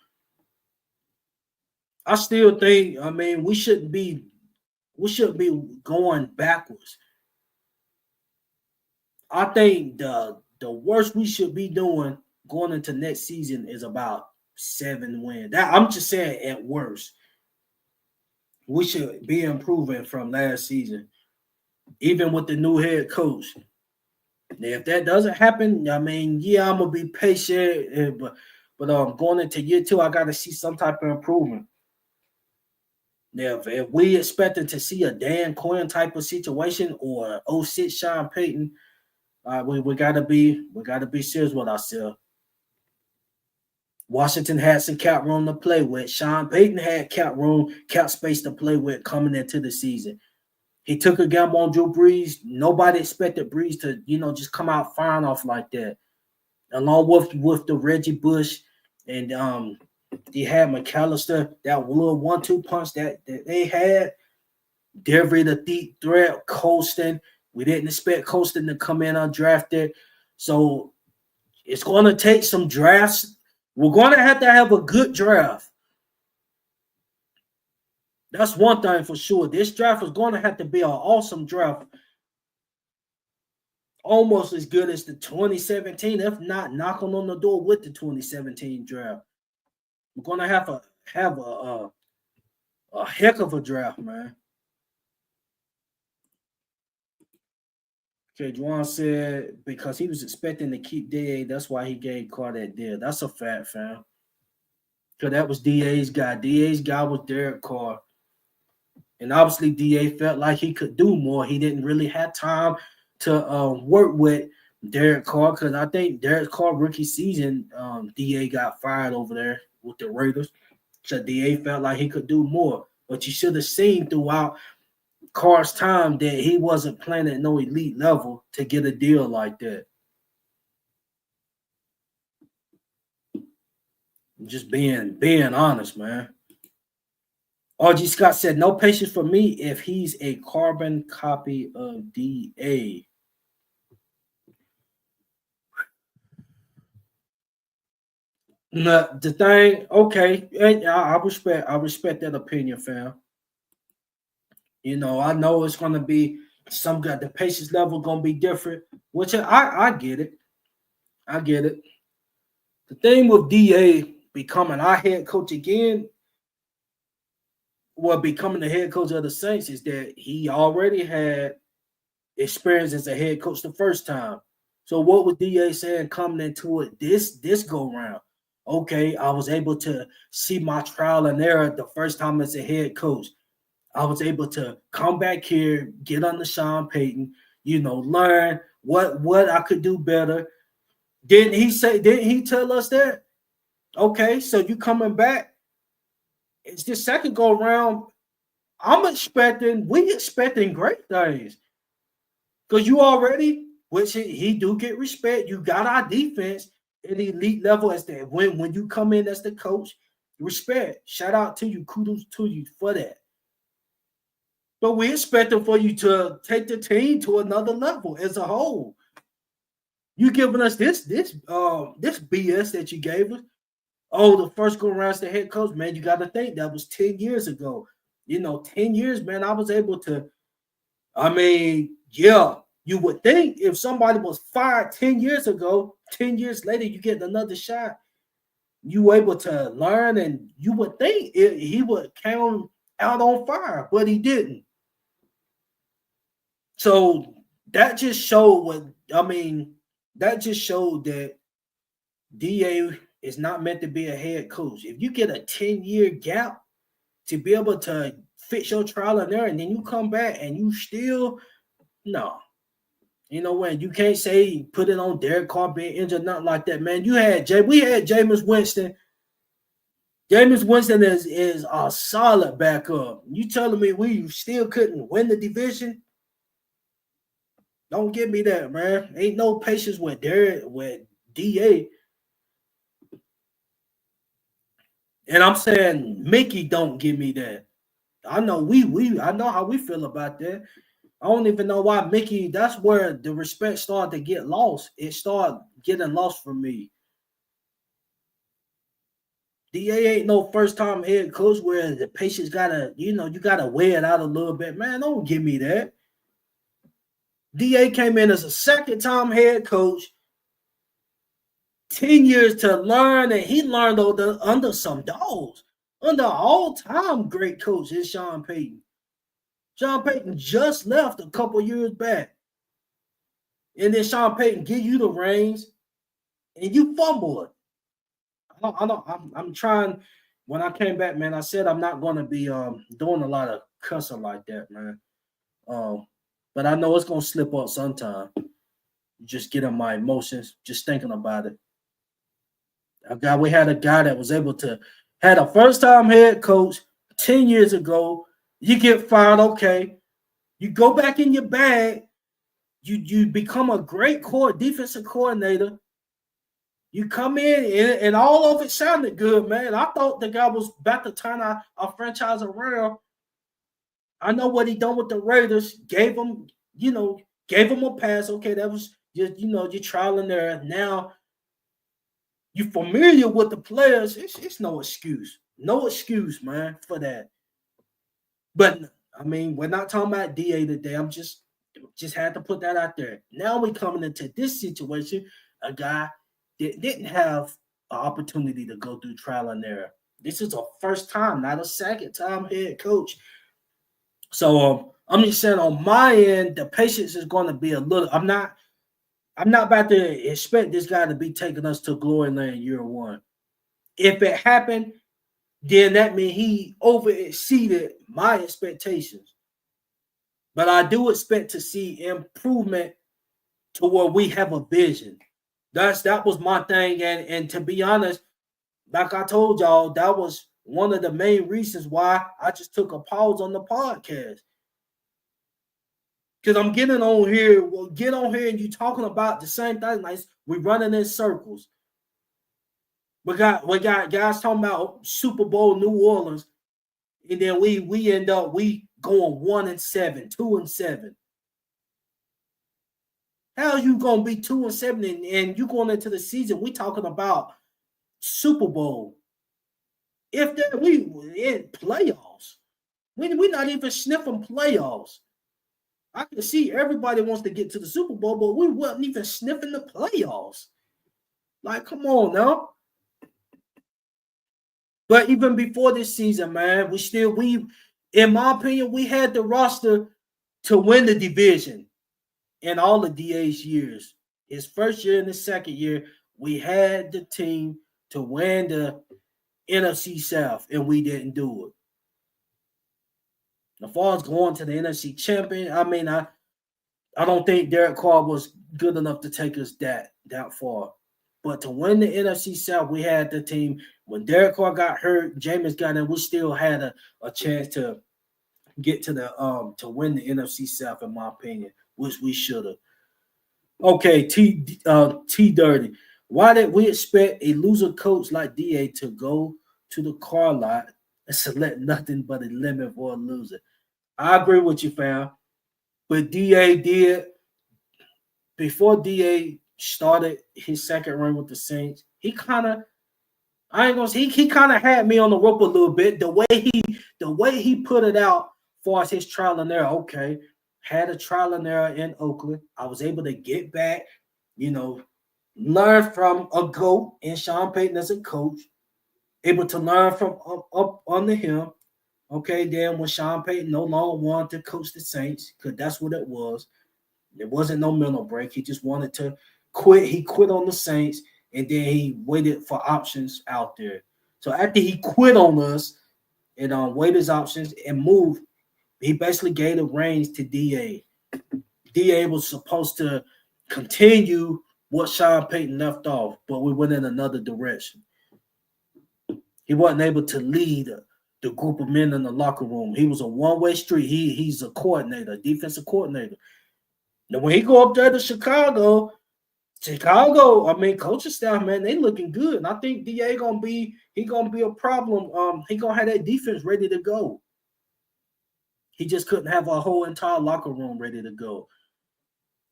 I still think, we shouldn't be going backwards. I think the worst we should be doing going into next season is about 7 wins. That I'm just saying at worst. We should be improving from last season, even with the new head coach. Now, if that doesn't happen, I'm gonna be patient, but going into year 2, I got to see some type of improvement. Now, if we expecting to see a Dan Quinn type of situation or 06 Sean Payton, we gotta be serious with ourselves. Washington had some cap room to play with. Sean Payton had cap space to play with coming into the season. He took a gamble on Drew Brees. Nobody expected Brees to, just come out firing off like that. Along with the Reggie Bush, and he had McAllister, that little 1-2 punch that they had. Devery, the deep threat, Colston. We didn't expect Colston to come in undrafted. So it's going to take some drafts. We're going to have a good draft. That's one thing for sure. This draft is going to have to be an awesome draft. almost as good as the 2017, if not knocking on the door with the 2017 draft. We're gonna have a heck of a draft, man. Okay, Juwan said because he was expecting to keep DA, that's why he gave Carr that deal. That's a fact, fam. Because that was DA's guy. DA's guy was Derek Carr. And obviously, DA felt like he could do more. He didn't really have time to work with Derek Carr because I think Derek Carr rookie season, DA got fired over there with the Raiders. So DA felt like he could do more. But you should have seen throughout Carr's time that he wasn't playing at no elite level to get a deal like that. Just being honest, man. RG Scott said, no patience for me if he's a carbon copy of DA. No, the thing, okay, I respect that opinion, fam. You know, I know it's gonna be some got the patience level gonna be different, which I get it. I get it. The thing with DA becoming our head coach again, well, becoming the head coach of the Saints is that he already had experience as a head coach the first time. So what was DA saying coming into it this go round? Okay, I was able to see my trial and error the first time as a head coach. I was able to come back here, get under Sean Payton, learn what I could do better. Didn't he tell us that? Okay, so you coming back. It's the second go around. We expecting great things. Because you already, which he do get respect. You got our defense at the elite level as that. When you come in as the coach, respect. Shout out to you. Kudos to you for that. But we expecting for you to take the team to another level as a whole. You giving us this BS that you gave us. Oh, the first go around as the head coach, man, you got to think that was 10 years ago. 10 years, man, I was able to, yeah, you would think if somebody was fired 10 years ago, 10 years later, you get another shot, you were able to learn, and you would think he would count out on fire, but he didn't. So that just showed that DA is not meant to be a head coach. If you get a 10-year gap to be able to fix your trial and error, and then you come back and you still, no. When you can't say put it on Derek Carr being injured, nothing like that, man. We had Jameis Winston. Jameis Winston is a solid backup. You telling me we still couldn't win the division? Don't give me that, man. Ain't no patience with DA. And I'm saying Mickey don't give me that. I know I know how we feel about that. I don't even know why Mickey, that's where the respect started to get lost. It started getting lost for me. DA ain't no first time head coach where the patience gotta, you gotta weigh it out a little bit. Man, don't give me that. DA came in as a second time head coach, 10 years to learn, and he learned under some dogs. Under all-time great coach is Sean Payton. Sean Payton just left a couple years back. And then Sean Payton give you the reins, and you fumble it. I'm trying. When I came back, man, I said I'm not going to be doing a lot of cussing like that, man. But I know it's going to slip up sometime. Just getting my emotions, just thinking about it. We had a guy that was able to had a first-time head coach 10 years ago. You get fired, okay. You go back in your bag. You become a great defensive coordinator. You come in and all of it sounded good, man. I thought the guy was about to turn our franchise around. I know what he done with the Raiders. Gave him a pass. Okay, that was just, your trial and error. Now you're familiar with the players. It's no excuse. No excuse, man, for that. But, we're not talking about DA today. I'm just Just had to put that out there. Now we're coming into this situation, a guy that didn't have an opportunity to go through trial and error. This is a first time, not a second time head coach. So I'm just saying on my end, the patience is going to be a little. I'm not about to expect this guy to be taking us to glory land year one. If it happened, then that means he over exceeded my expectations. But I do expect to see improvement to where we have a vision. That was my thing. And to be honest, like I told y'all, that was one of the main reasons why I just took a pause on the podcast. Because I'm getting on here, get on here and you talking about the same thing. Like we're running in circles. We got guys talking about Super Bowl New Orleans, and then we end up going 1-7, 2-7. How you gonna be 2-7 and you going into the season? We talking about Super Bowl. If that we in playoffs, we're not even sniffing playoffs. I can see everybody wants to get to the Super Bowl, but we wasn't even sniffing the playoffs. Like, come on now. But even before this season, man, we, in my opinion, we had the roster to win the division in all of DA's years. His first year and his second year, we had the team to win the NFC South, and we didn't do it. As far as going to the NFC champion, I mean, I don't think Derek Carr was good enough to take us that far. But to win the NFC South, we had the team. When Derek Carr got hurt, Jameis got in, we still had a chance to get to the to win the NFC South, in my opinion, which we should have. Okay, T Dirty. Why did we expect a loser coach like DA to go to the car lot and select nothing but a lemon for a loser? I agree with you, fam. But DA did, before DA started his second run with the Saints, he kind of, I ain't gonna say, he kind of had me on the rope a little bit. The way he put it out for as his trial and error. Okay, had a trial and error in Oakland. I was able to get back, learn from a GOAT and Sean Payton as a coach, able to learn from up under him. Okay, then when Sean Payton no longer wanted to coach the Saints, because that's what it was. There wasn't no mental break. He just wanted to quit. He quit on the Saints, and then he waited for options out there. So after he quit on us and weighed his options and moved, he basically gave the reins to DA. DA was supposed to continue what Sean Payton left off, but we went in another direction. He wasn't able to lead the group of men in the locker room. He was a one-way street. He's a coordinator, defensive coordinator. Now, when he go up there to Chicago, I mean, coaching staff, man, they looking good. And I think DA gonna be a problem. He gonna have that defense ready to go. He just couldn't have a whole entire locker room ready to go.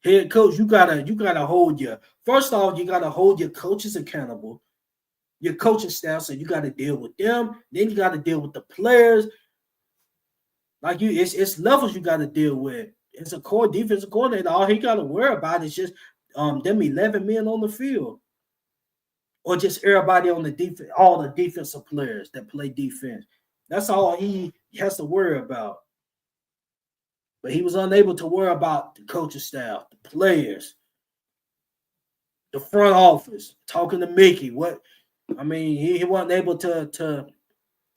Head coach, you gotta hold your coaches accountable, your coaching staff. So you gotta deal with them. Then you gotta deal with the players. Like it's levels you gotta deal with. It's a core defensive coordinator. All he got to worry about is just them 11 men on the field, or just everybody on the defense, all the defensive players that play defense. That's all he has to worry about. But he was unable to worry about the coaching staff, the players, the front office, talking to Mickey. He wasn't able to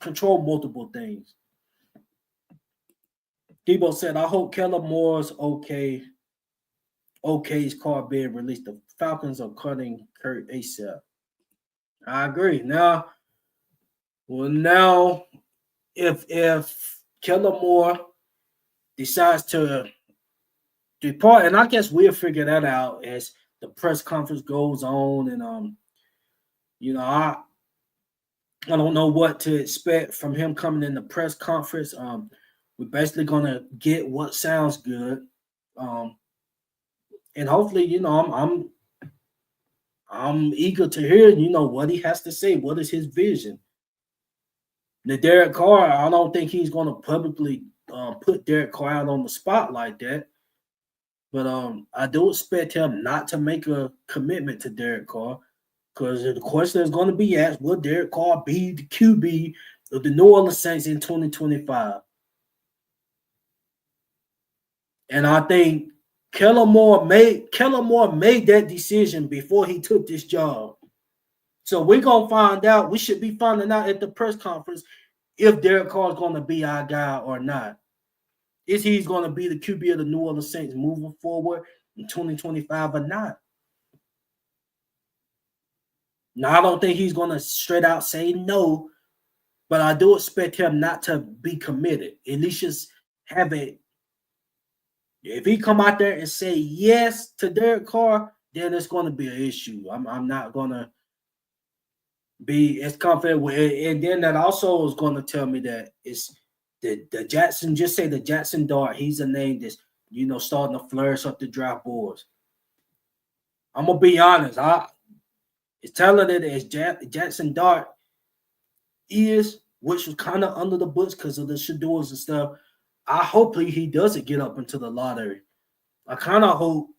control multiple things. Debo said, I hope Kellen Moore's okay's card being released. The Falcons are cutting Kurt ASAP. I agree. Now, if Kellen Moore decides to depart, and I guess we'll figure that out as the press conference goes on, and I don't know what to expect from him coming in the press conference. We're basically gonna get what sounds good, and hopefully, I'm eager to hear, what he has to say. What is his vision? The Derek Carr, I don't think he's going to publicly put Derek Carr out on the spot like that. But I do expect him not to make a commitment to Derek Carr, because the question is going to be asked: will Derek Carr be the QB of the New Orleans Saints in 2025? And I think Kellen Moore made that decision before he took this job. So we're gonna find out. We should be finding out at the press conference if Derek Carr is going to be our guy or not. Is he's going to be the QB of the New Orleans Saints moving forward in 2025 or not? Now, I don't think he's going to straight out say no, but I do expect him not to be committed. At least just have it. If he come out there and say yes to Derek Carr, then it's going to be an issue. I'm not going to be as confident with it. And then that also is going to tell me that it's the Jackson, just say the Jackson Dart, he's a name that's, starting to flourish up the draft boards. I'm going to be honest. It's telling it as Jackson Dart is, which was kind of under the books because of the Shadours and stuff. I hope he doesn't get up into the lottery. I kind of hope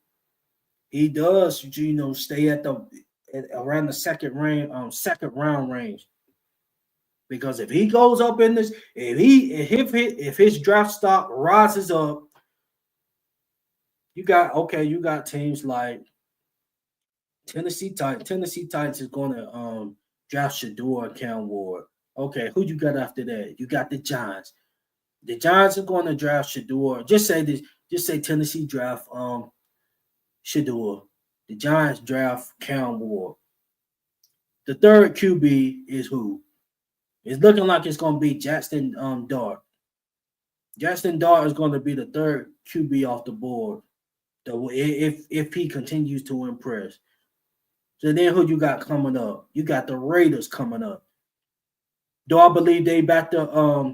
he does, stay around the second round range. Because if he goes up in this, if his draft stock rises up, you got teams like Tennessee Titans. Tennessee Titans is going to draft Shador and Cam Ward. Okay, who you got after that? You got the Giants. The Giants are going to draft Shador. Just say Tennessee draft Shador. The Giants draft Cam Ward. The third QB is who? It's looking like it's going to be Jackson Dart. Jackson Dart is going to be the third QB off the board. If he continues to impress. So then who you got coming up? You got the Raiders coming up. Do I believe they about to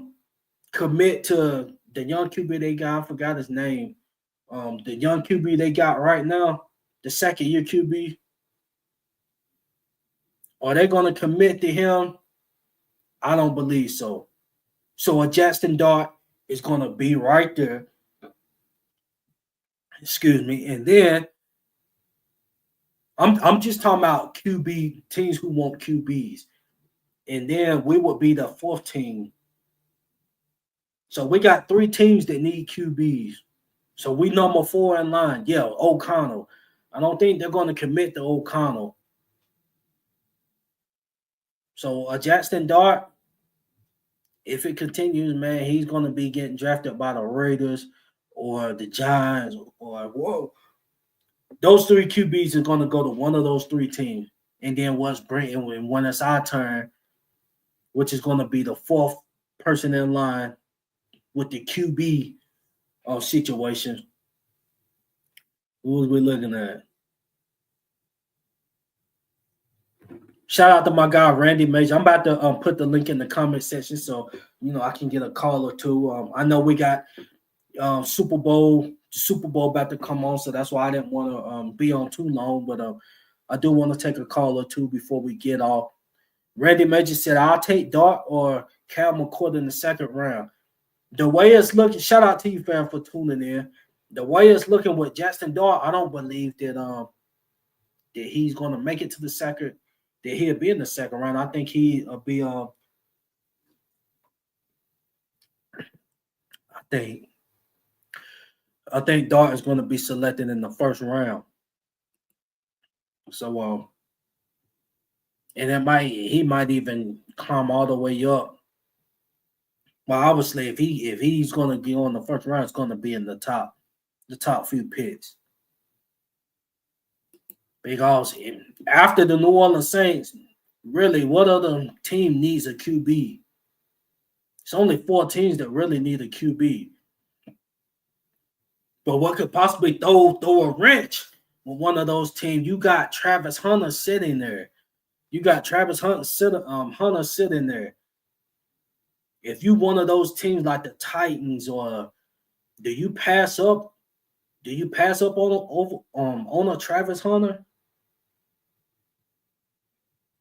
commit to the young QB they got? I forgot his name. The young QB they got right now, the second year QB. Are they going to commit to him? I don't believe so. So a Jackson Dart is going to be right there. Excuse me. And then I'm just talking about QB teams who want QBs. And then we would be the fourth team. So we got three teams that need QBs. So we number 4 in line. Yeah, O'Connell. I don't think they're going to commit to O'Connell. So a Jackson Dart, if it continues, man, he's going to be getting drafted by the Raiders or the Giants or those three QBs are going to go to one of those three teams. And then when it's our turn, which is going to be the fourth person in line with the QB situation, who are we looking at? Shout out to my guy Randy Major. I'm about to put the link in the comment section so I can get a call or two. I know we got Super Bowl about to come on, so that's why I didn't want to be on too long. But I do want to take a call or two before we get off. Randy Major said, "I'll take Dart or Cal McCourt in the second round." The way it's looking, shout out to you, fam, for tuning in. The way it's looking with Jackson Dart, I don't believe that he's going to make it to the second. That he'll be in the second round. I think he'll be. I think Dart is going to be selected in the first round. So, and he might even climb all the way up. Well, obviously, if he's going to be on the first round, it's going to be in the top few picks. Because after the New Orleans Saints, really, what other team needs a QB? It's only 4 teams that really need a QB. But what could possibly throw a wrench with one of those teams? You got Travis Hunter sitting there. Hunter sitting there. If you one of those teams like the Titans, or do you pass up on a Travis Hunter?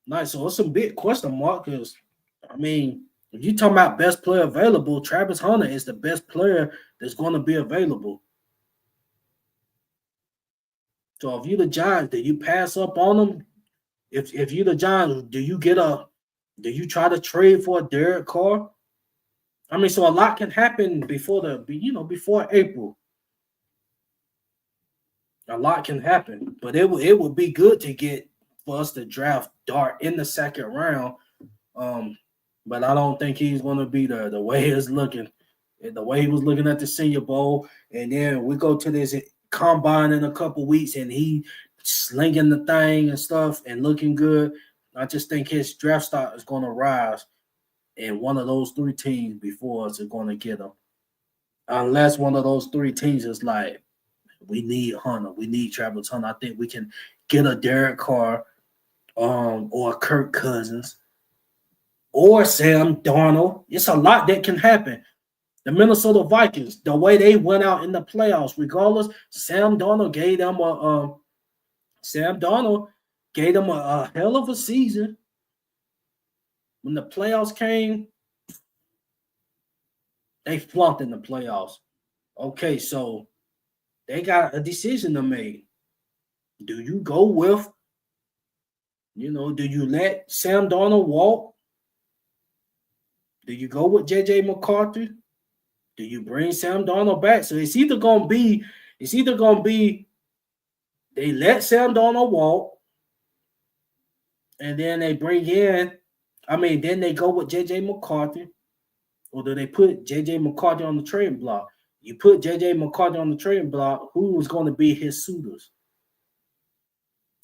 Nice. So it's a big question mark because, if you're talking about best player available, Travis Hunter is the best player that's going to be available. So if you the Giants, do you pass up on them? If you the Giants, do you try to trade for a Derek Carr? I mean, so a lot can happen before April. A lot can happen, but it would be good to get for us to draft Dart in the second round. Um, but I don't think he's going to be the way it's looking. The way he was looking at the Senior Bowl, and then we go to this combine in a couple weeks, and he slinging the thing and stuff and looking good. I just think his draft stock is going to rise, and one of those three teams before us are going to get him. Unless one of those three teams is like, we need Hunter, we need Travis Hunter. I think we can get a Derek Carr, or a Kirk Cousins, or Sam Darnold. It's a lot that can happen. The Minnesota Vikings, the way they went out in the playoffs, regardless, Sam Darnold gave them a hell of a season. When the playoffs came, they flunked in the playoffs. Okay, so they got a decision to make. Do you go with, do you let Sam Darnold walk? Do you go with J.J. McCarthy? Do you bring Sam Darnold back? So it's either gonna be they let Sam Darnold walk, and then they then they go with J.J. McCarthy, or do they put J.J. McCarthy on the trading block? You put J.J. McCarthy on the trading block, who is going to be his suitors?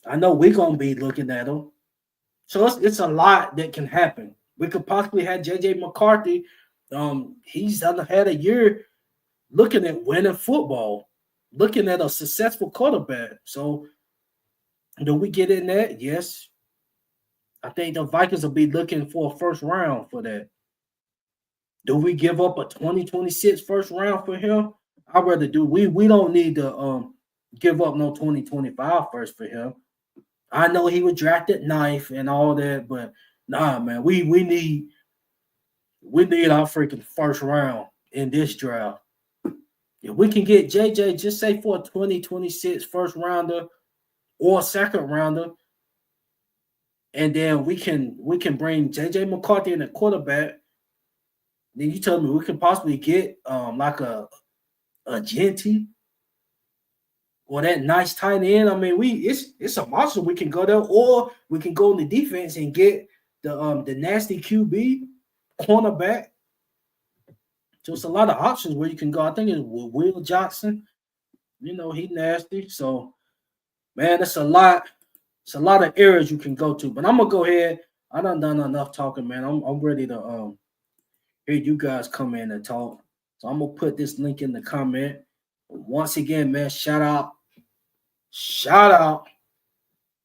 I know we're going to be looking at them. So it's a lot that can happen. We could possibly have J.J. McCarthy. He's had a year looking at winning football, looking at a successful quarterback. So do we get in that? Yes. I think the Vikings will be looking for a first round for that. Do we give up a 2026 first round for him? I'd rather do. We don't need to give up no 2025 first for him. I know he was drafted ninth and all that, but nah, man, we need our freaking first round in this draft. If we can get JJ, just say for a 2026 first rounder or second rounder, and then we can bring JJ McCarthy in the quarterback. Then you tell me we can possibly get like a Genty or that nice tight end. I mean, it's a monster. We can go there, or we can go in the defense and get the nasty QB cornerback. So it's a lot of options where you can go. I think it's Will Johnson. He nasty. So man, it's a lot. It's a lot of areas you can go to. But I'm gonna go ahead. I done enough talking, man. I'm ready to hear you guys come in and talk. So I'm gonna put this link in the comment. Once again, man, shout out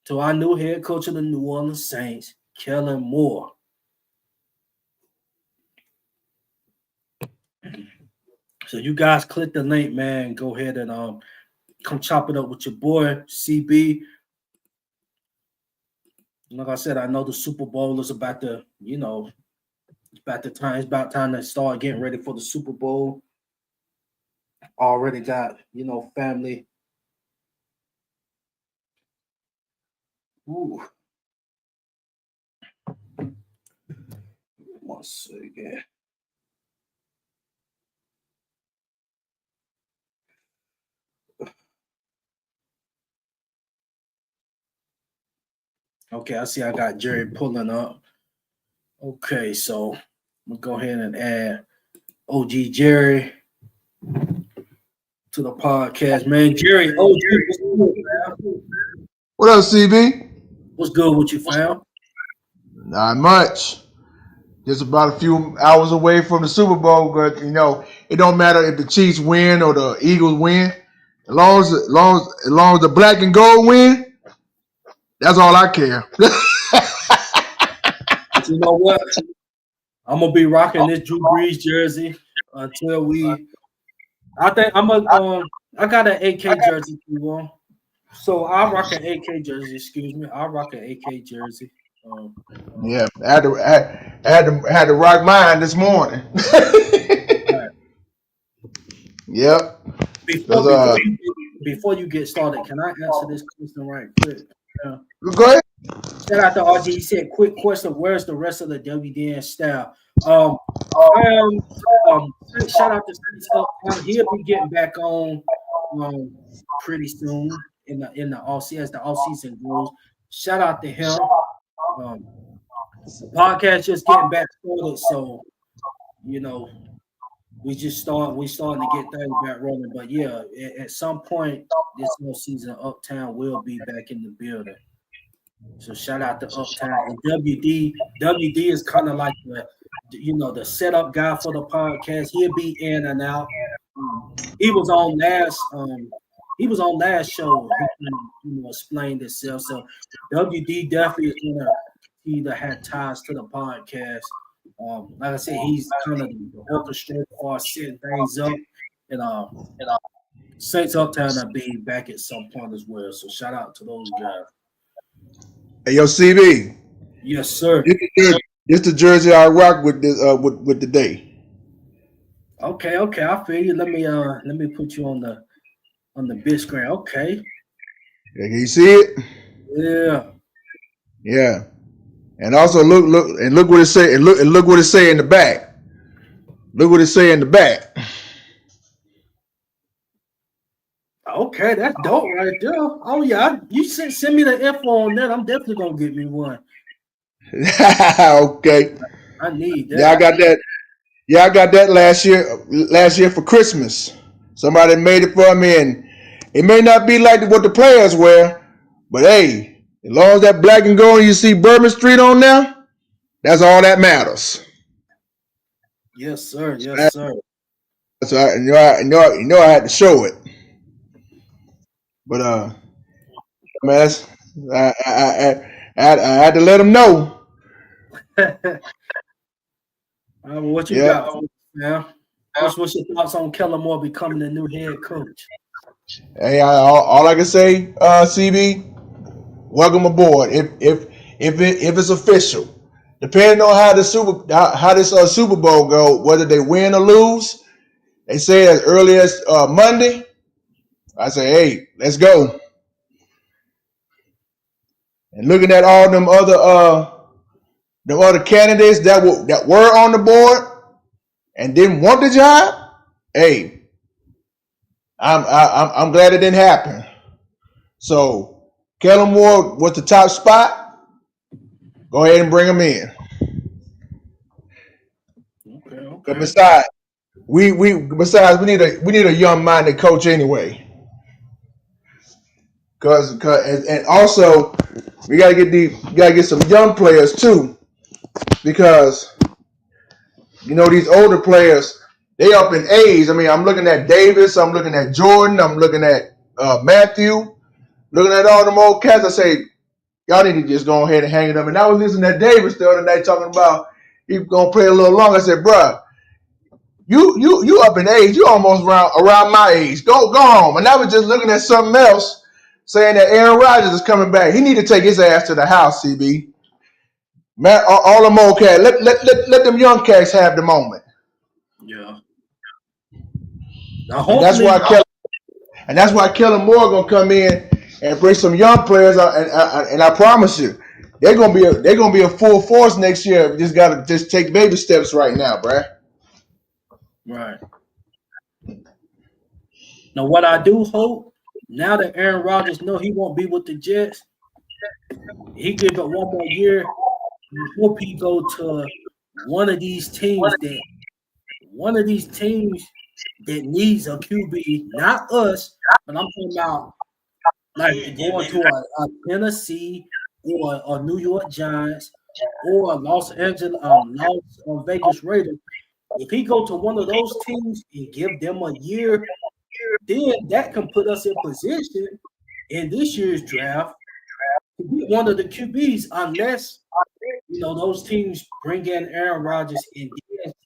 to our new head coach of the New Orleans Saints, Kellen Moore. So you guys click the link, man. Go ahead and come chop it up with your boy CB. Like I said, I know the Super Bowl is about to, it's about time to start getting ready for the Super Bowl. Already got, family. Ooh. One second. Okay, I see I got Jerry pulling up. Okay, so I'm going to go ahead and add OG Jerry to the podcast, man. Jerry, OG, what's good, man? What up, CB? What's good with you, fam? Not much. Just about a few hours away from the Super Bowl, but it don't matter if the Chiefs win or the Eagles win. As long as the black and gold win, that's all I care. But you know what? I'm gonna be rocking this Drew Brees jersey until we. I think I'm a. I got an AK jersey too. So I'll rock an AK jersey. Excuse me. I'll rock an AK jersey. Yeah, I had to rock mine this morning. Right. Yep. Before 'Cause, before before you get started, can I answer this question right quick? Uh, Go ahead. Shout out to RG. He said, "Quick question: where's the rest of the WDN staff?" Um, shout out to Saints Uptown. He'll be getting back on um pretty soon in the off season as the off season goes. Shout out to him. Um, the podcast just getting back started, so you know we starting to get things back rolling. But yeah, at some point this whole season, Uptown will be back in the building. So shout out to Uptown and WD. WD is kind of like the setup guy for the podcast. He'll be in and out. He was on last show. He explained himself. So WD definitely is gonna continue to have ties to the podcast. Like I said, he's kind of the orchestrator for setting things up, and Saints Uptown will be back at some point as well. So shout out to those guys. Hey, yo, CB. Yes, sir. This the jersey I rock with this with the day. Okay, I feel you. Let me put you on the big screen. Okay. Yeah, can you see it? Yeah. Yeah. And also look what it say and look what it say in the back. Look what it say in the back. Okay, that's dope right there. Oh yeah, you send me the info on that. I'm definitely gonna get me one. Okay. I need that. Yeah, I got that. Yeah, I got that last year for Christmas. Somebody made it for me, and it may not be like what the players wear, but hey, as long as that black and gold, you see Bourbon Street on there, that's all that matters. Yes, sir. Yes, sir. So I had to show it, but man, I had to let them know. What you Yeah. got for us, man? What's your thoughts on Kellen Moore becoming the new head coach? Hey, all I can say, CB, welcome aboard. If it's official, depending on how this Super Bowl go, whether they win or lose, they say as early as Monday. I say, hey, let's go. And looking at all them other candidates that were on the board and didn't want the job, hey, I'm glad it didn't happen. So Kellen Moore was the top spot. Go ahead and bring him in. Okay. But besides, we need a young minded coach anyway. Cause and also we gotta get some young players too, because these older players, they up in age. I mean, I'm looking at Davis, I'm looking at Jordan, I'm looking at Matthew, looking at all them old cats. I say, y'all need to just go ahead and hang it up. And I was listening to Davis the other night talking about he's gonna play a little longer. I said, bruh, you up in age, you almost around my age. Go home. And I was just looking at something else, saying that Aaron Rodgers is coming back. He need to take his ass to the house, CB. Man, all them old cats. Let them young cats have the moment. Yeah. Now, And that's why Kellen Moore gonna come in and bring some young players. And I promise you, they're gonna be a full force next year. We just gotta take baby steps right now, bruh. right. Now, what I do hope now that Aaron Rodgers know he won't be with the Jets, he give it one more year. I hope he go to one of these teams that needs a QB, not us, but I'm talking about like going to a Tennessee or a New York Giants or a Las Vegas Raiders. If he go to one of those teams and give them a year, then that can put us in position in this year's draft to be one of the QBs, unless those teams bring in Aaron Rodgers and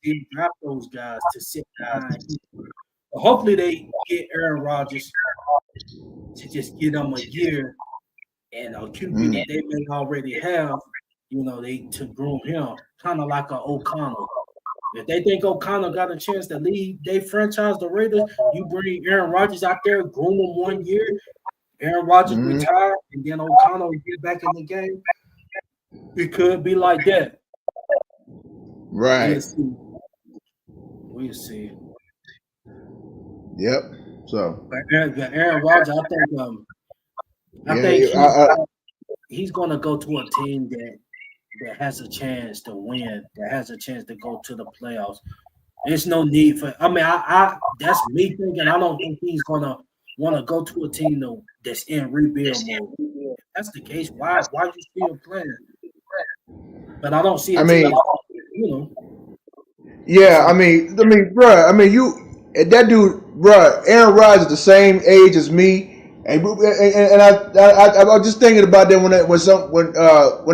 then draft those guys to sit behind him. But hopefully they get Aaron Rodgers to just give them a year and a QB that they may already have, they to groom him, kind of like an O'Connell. If they think O'Connell got a chance to lead their franchise, the Raiders, you bring Aaron Rodgers out there, groom him 1 year, Aaron Rodgers retire, and then O'Connell get back in the game. It could be like that. Right. We'll see. We'll see. Yep. So. But Aaron Rodgers, I think he's going to go to a team that has a chance to win, that has a chance to go to the playoffs. There's no need for. I mean, I that's me thinking. I don't think he's gonna want to go to a team that's in rebuild mode. If that's the case, why you still playing? But I don't see. Yeah, I mean, bruh. I mean, that dude, bruh. Aaron Rodgers is the same age as me, and I was just thinking about that when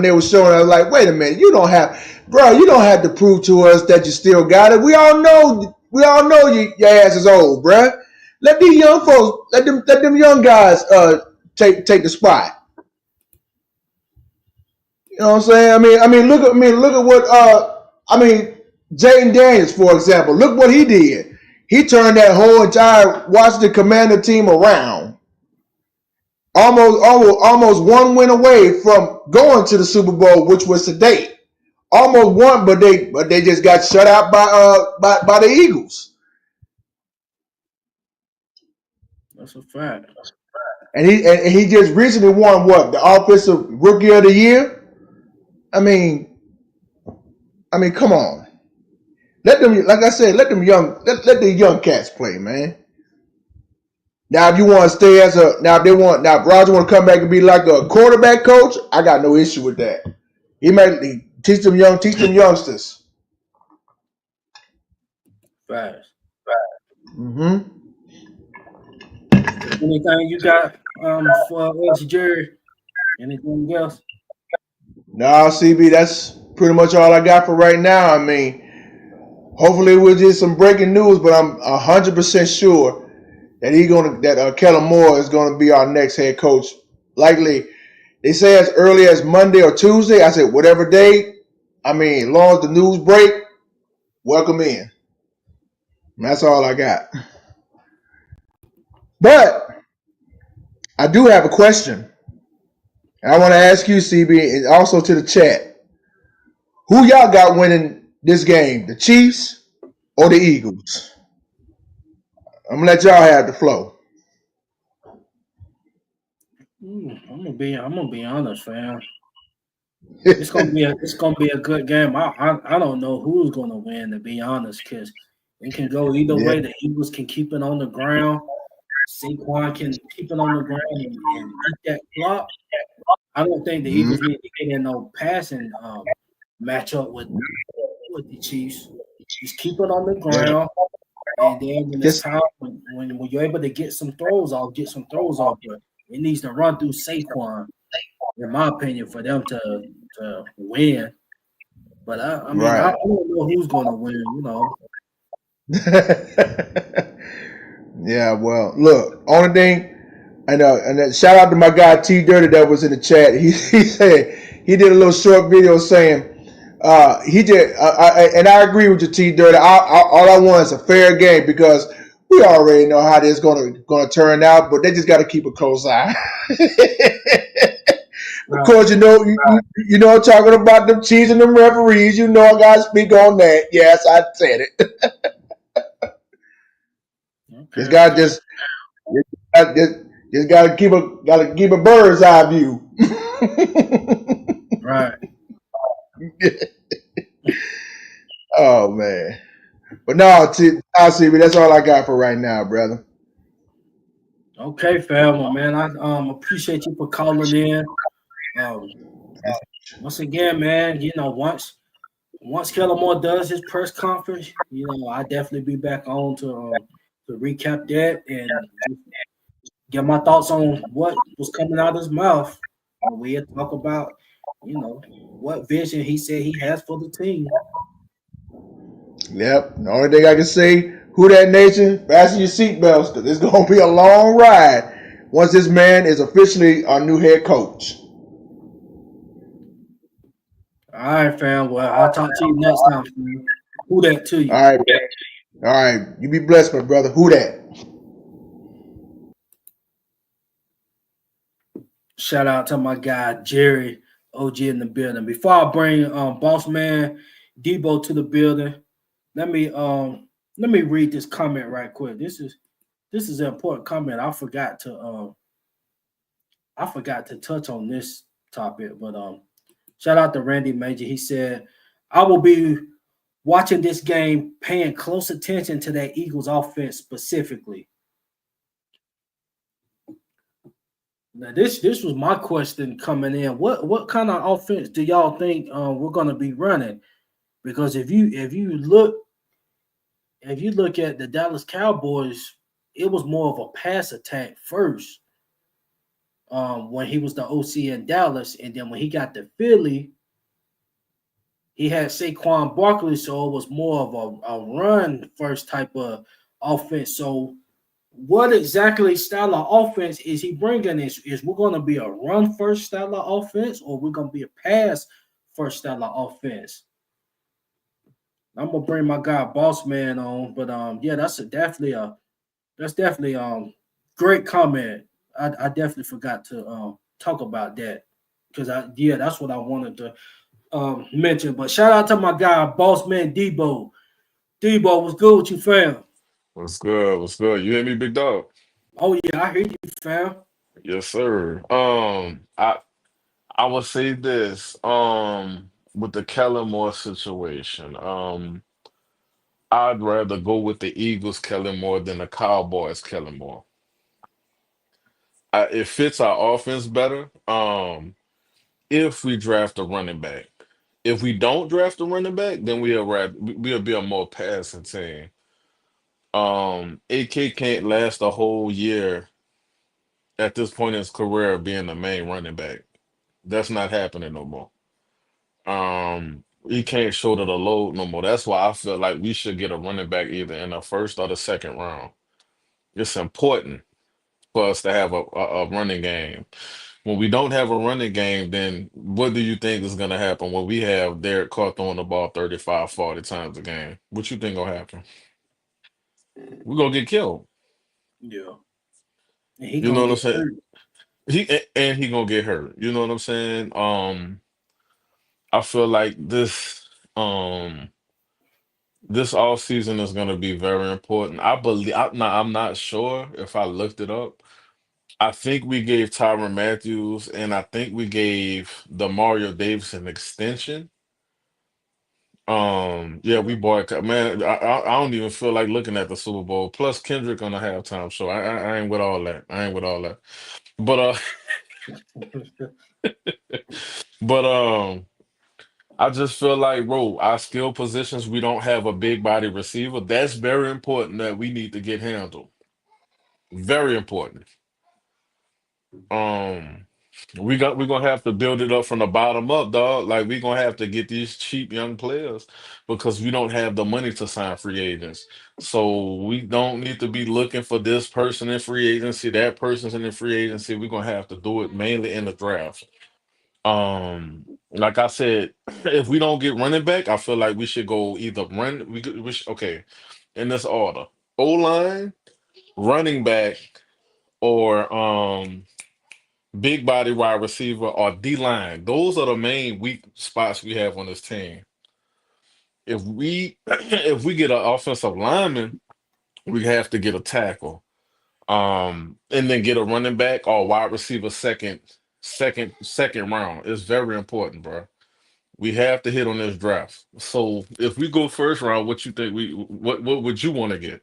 they were showing. I was like, wait a minute, you don't have to prove to us that you still got it. We all know your ass is old, bruh. Let these young folks, let them young guys take the spot. You know what I'm saying? I mean, look at what Jaden Daniels, for example. Look what he did. He turned that whole entire Washington Commander team around. Almost one win away from going to the Super Bowl, which was today. Almost won, but they just got shut out by the Eagles. That's a fact. And he just recently won the Offensive Rookie of the Year. I mean, come on. Let them, like I said, let the young cats play, man. Now, if you want to stay if Roger want to come back and be like a quarterback coach, I got no issue with that. He might teach them youngsters. Facts. Mm-hmm. Anything you got for us, Jerry? Anything else? No, CB, that's pretty much all I got for right now. I mean, hopefully we'll get some breaking news, but I'm 100% sure that Kellen Moore is gonna be our next head coach. Likely, they say as early as Monday or Tuesday. I said whatever day. I mean, as long as the news break, welcome in. And that's all I got. But I do have a question. And I want to ask you, CB, and also to the chat. Who y'all got winning this game? The Chiefs or the Eagles? I'm gonna let y'all have the flow. I'm gonna be honest, fam. It's gonna be a good game. I don't know who's gonna win, to be honest, because it can go either way. The Eagles can keep it on the ground. Saquon can keep it on the ground and eat that clock. I don't think the Eagles need to get in no passing matchup with the Chiefs. Just keep it on the ground, and then when it's time, when you're able to get some throws off. But it needs to run through Saquon, in my opinion, for them to win. But I mean, I don't know who's going to win. You know. Yeah, well, look, only thing, and shout out to my guy T Dirty that was in the chat. He said he did a little short video saying he did, and I agree with you, T Dirty. All I want is a fair game because we already know how this is going to turn out, but they just got to keep a close eye. Of course, you know, talking about them cheesing them referees. You know, I got to speak on that. Yes, I said it. This guy just gotta keep a bird's eye view. Right. Oh man. But no, CB, that's all I got for right now, brother. Okay, fam, man. I appreciate you for calling in. Once again, man, you know, once Kellen Moore does his press conference, you know, I definitely be back on to recap that and get my thoughts on what was coming out of his mouth when we had talk about, you know, what vision he said he has for the team. Yep. The only thing I can say, WHODAT Nation, fasten your seatbelts because it's gonna be a long ride once this man is officially our new head coach. All right, fam. Well, I'll talk to you next time, fam. Who that to All you? right, all right. You be blessed, my brother. Who that? Shout out to my guy Jerry OG in the building. Before I bring Boss Man Debo to the building, let me let me read this comment right quick. This is an important comment. I forgot to touch on this topic, but shout out to Randy Major. He said, "I will be watching this game, paying close attention to that Eagles offense specifically." Now, this was my question coming in. What kind of offense do y'all think we're going to be running? Because if you look at the Dallas Cowboys, it was more of a pass attack first when he was the OC in Dallas, and then when he got to Philly, he had Saquon Barkley, so it was more of a run first type of offense. So, what exactly style of offense is he bringing? Is we're going to be a run first style of offense, or we're going to be a pass first style of offense? I'm gonna bring my guy Boss Man on, but yeah, that's definitely great comment. I definitely forgot to talk about that because that's what I wanted to mention. But shout out to my guy Boss Man Debo. Debo, what's good with you, fam? What's good? What's good? You hear me, big dog? Oh yeah, I hear you, fam. Yes, sir. I would say this, with the Kellen Moore situation. I'd rather go with the Eagles Kellen Moore than the Cowboys Kellen Moore. It fits our offense better. If we draft a running back. If we don't draft a running back, then we'll be a more passing team. AK can't last a whole year at this point in his career being the main running back. That's not happening no more. He can't shoulder the load no more. That's why I feel like we should get a running back either in the first or the second round. It's important for us to have a running game. When we don't have a running game, then what do you think is going to happen when we have Derek Carr throwing the ball 35, 40 times a game? What you think gonna happen? We're gonna get killed. Yeah, and he You gonna know what I'm get saying? hurt. And he gonna get hurt. You know what I'm saying? I feel like this off season is going to be very important. I believe I'm not sure if I looked it up. I think we gave Tyron Matthews and I think we gave the Mario Davis an extension. Yeah, we Yeah, boycott. Man, I don't even feel like looking at the Super Bowl. Plus Kendrick on the halftime show. I ain't with all that. I ain't with all that. But but I just feel like, bro, our skill positions, we don't have a big body receiver. That's very important that we need to get handled. Very important. Um, we're gonna have to build it up from the bottom up, dog. Like we're gonna have to get these cheap young players because we don't have the money to sign free agents. So we don't need to be looking for this person in free agency, that person's in the free agency. We're gonna have to do it mainly in the draft. Like I said, if we don't get running back, I feel like we should go either run. Okay, in this order: O line, running back, or big body wide receiver or D line. Those are the main weak spots we have on this team. If we if we get an offensive lineman, we have to get a tackle. And then get a running back or wide receiver second round. It's very important, bro. We have to hit on this draft. So if we go first round, what you think what would you want to get?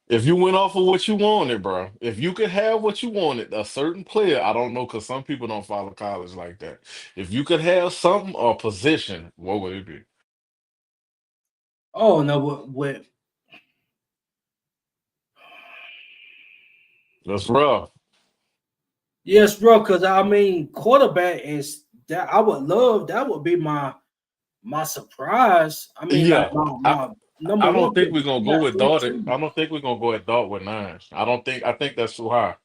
If you went off of what you wanted, bro, if you could have what you wanted, a certain player, I don't know, because some people don't follow college like that. If you could have something or position, what would it be? Oh no, what That's rough. yes, bro. Because I mean, quarterback is that I would love. That would be my surprise. I mean, like Yeah. I my number I one don't think pick. we're gonna We go got with three Dart. teams. I don't think we're gonna go at Dart with nine. I think that's too high.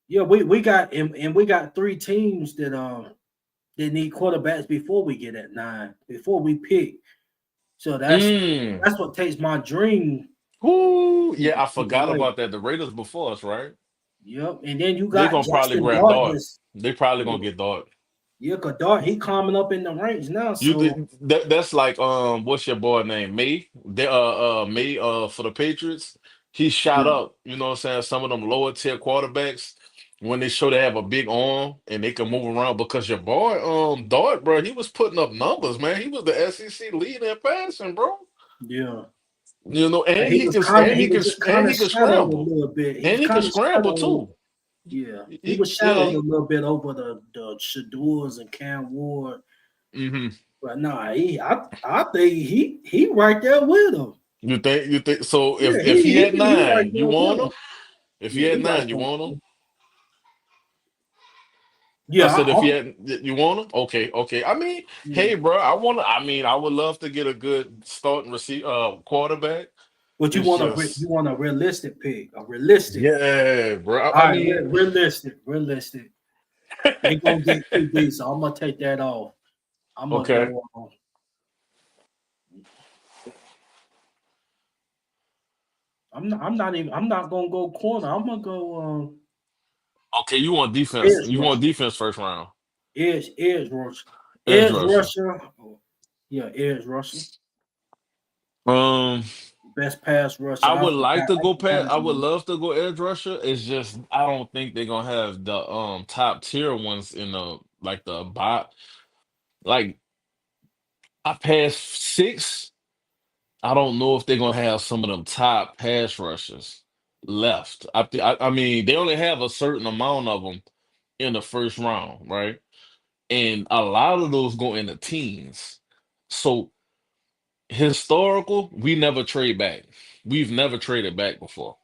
Yeah, we got and we got three teams that. they need quarterbacks before we get at 9, before we pick. So Mm. that's what takes my dream Ooh, yeah, I forgot away. about that. The Raiders before us, right? Yep. And then you They got gonna probably Justin grab Dart. Dart. They probably gonna get Dart. Yeah, cause Dart, he climbing up in the ranks now. You So that's like what's your boy name? May? They May for the Patriots. He shot yeah, up, you know what I'm saying? Some of them lower tier quarterbacks when they show they have a big arm and they can move around because your boy Dart, bro, he was putting up numbers, man. He was the SEC lead in passing, bro. yeah. You know, And and he he was can kind of he was just and kind of he can shadowed a scramble. little bit. He was And he can kind of scramble shadowed. too. Yeah, he He, was yeah, shadowed a little bit over the Shadors and Cam Ward. hmm. But nah, I think he right there with him. You think so Yeah, if he had he right 9, you there want with him. him? If he Yeah, had he right 9, you there. want With him? him. I Yeah, said if he had you want him? Okay, okay. I mean, yeah. hey bro, I mean, I would love to get a good starting receive quarterback. But It's you just want a realistic pick, a realistic. yeah, bro. All I right, mean realistic. They gonna get QB, so I'm gonna take that off. I'm gonna okay. go. I'm not gonna go corner. I'm gonna go Okay, you want defense. edge You want rusher, defense first round. edge rusher, Edge edge rusher. rusher. Yeah, edge rusher. Um Best pass rusher I would like to I go forgot past. I his would name. love to go edge rusher. It's just I don't think they're gonna have the top tier ones in the like the bot. Like I passed 6. I don't know if they're gonna have some of them top pass rushers left. I mean they only have a certain amount of them in the first round, right? And a lot of those go in the teens. So historical, we never trade back. We've never traded back before.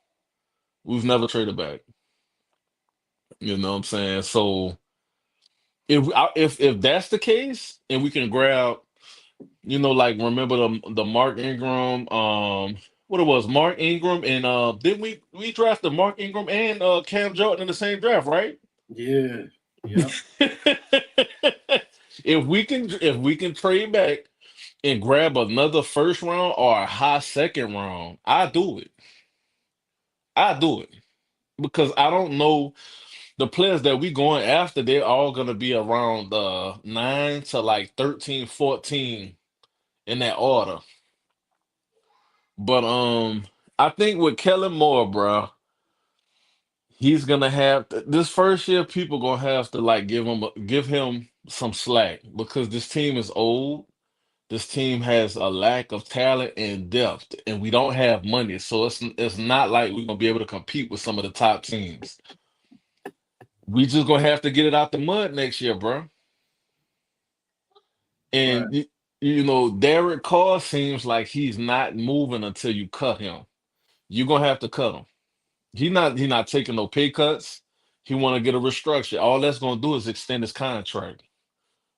We've never traded back. You know what I'm saying? So if that's the case, and we can grab, you know, like remember the Mark Ingram, what it was, Mark Ingram, and didn't we drafted Mark Ingram and Cam Jordan in the same draft, right? Yeah, yeah. If we can trade back and grab another first round or a high second round, I do it. I do it because I don't know the players that we going after, they're all gonna be around 9 to like 13, 14 in that order. But I think with Kellen Moore, bro, he's gonna have this first year. People gonna have to like give him some slack because this team is old. This team has a lack of talent and depth, and we don't have money, so it's not like we're gonna be able to compete with some of the top teams. We just gonna have to get it out the mud next year, bro. Right. And you know, Derek Carr seems like he's not moving until you cut him. You're gonna have to cut him. He not taking no pay cuts. He want to get a restructure. All that's gonna do is extend his contract.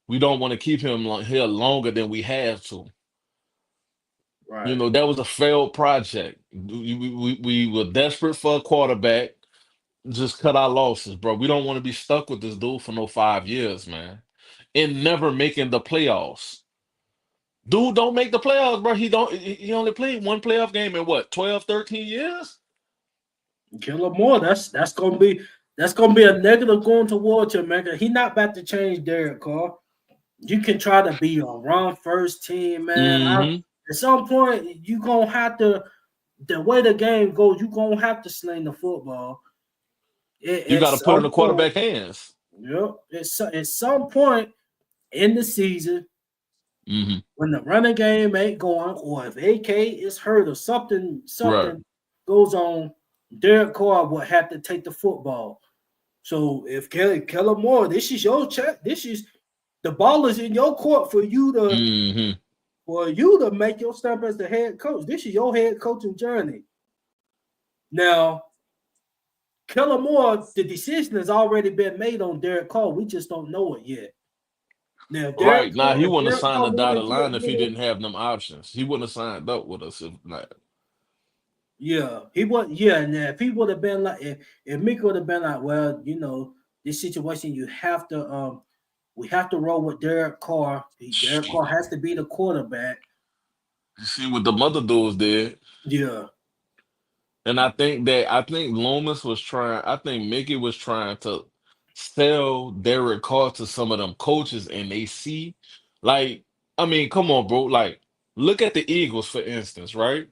We don't want to keep him here longer than we have to. You Right. know, that was a failed project. We were desperate for a quarterback. Just cut our losses, bro. We don't want to be stuck with this dude for no 5 years, man. And never making the playoffs. Dude don't make the playoffs, bro. He only played one playoff game in what, 12, 13 years? Killer Moore. That's gonna be a negative going towards him, man. 'Cause he not about to change Derek Carr. You can try to be a run first team, man. Hmm. At some point, you gonna have to. The way the game goes, you gonna have to sling the football. You At got to put it in some the point, quarterback hands. yep. At some point in the season, Hmm. when the running game ain't going, or if AK is hurt or Right. something goes on, Derek Carr will have to take the football. So if Keller Moore, this is your check. This is the ball is in your court Hmm. for you to make your step as the head coach. This is your head coaching journey. Now, Keller Moore, the decision has already been made on Derek Carr. We just don't know it yet. Now, Right. Now he If wouldn't have Derek signed Carr the want to dotted get line if he more, didn't have them options. He wouldn't have signed up with us if not. yeah, he would. Yeah, and if he would have been like, if Mick would have been like, well, this situation, you have to We have to roll with Derek Carr. Derek Carr has to be the quarterback. You see what the mother dudes did. Yeah, And I think Lomas was trying, I think Mickey was trying to sell Derek Carr to some of them coaches, and they see, like, I mean, come on, bro. Like, look at the Eagles, for instance, right?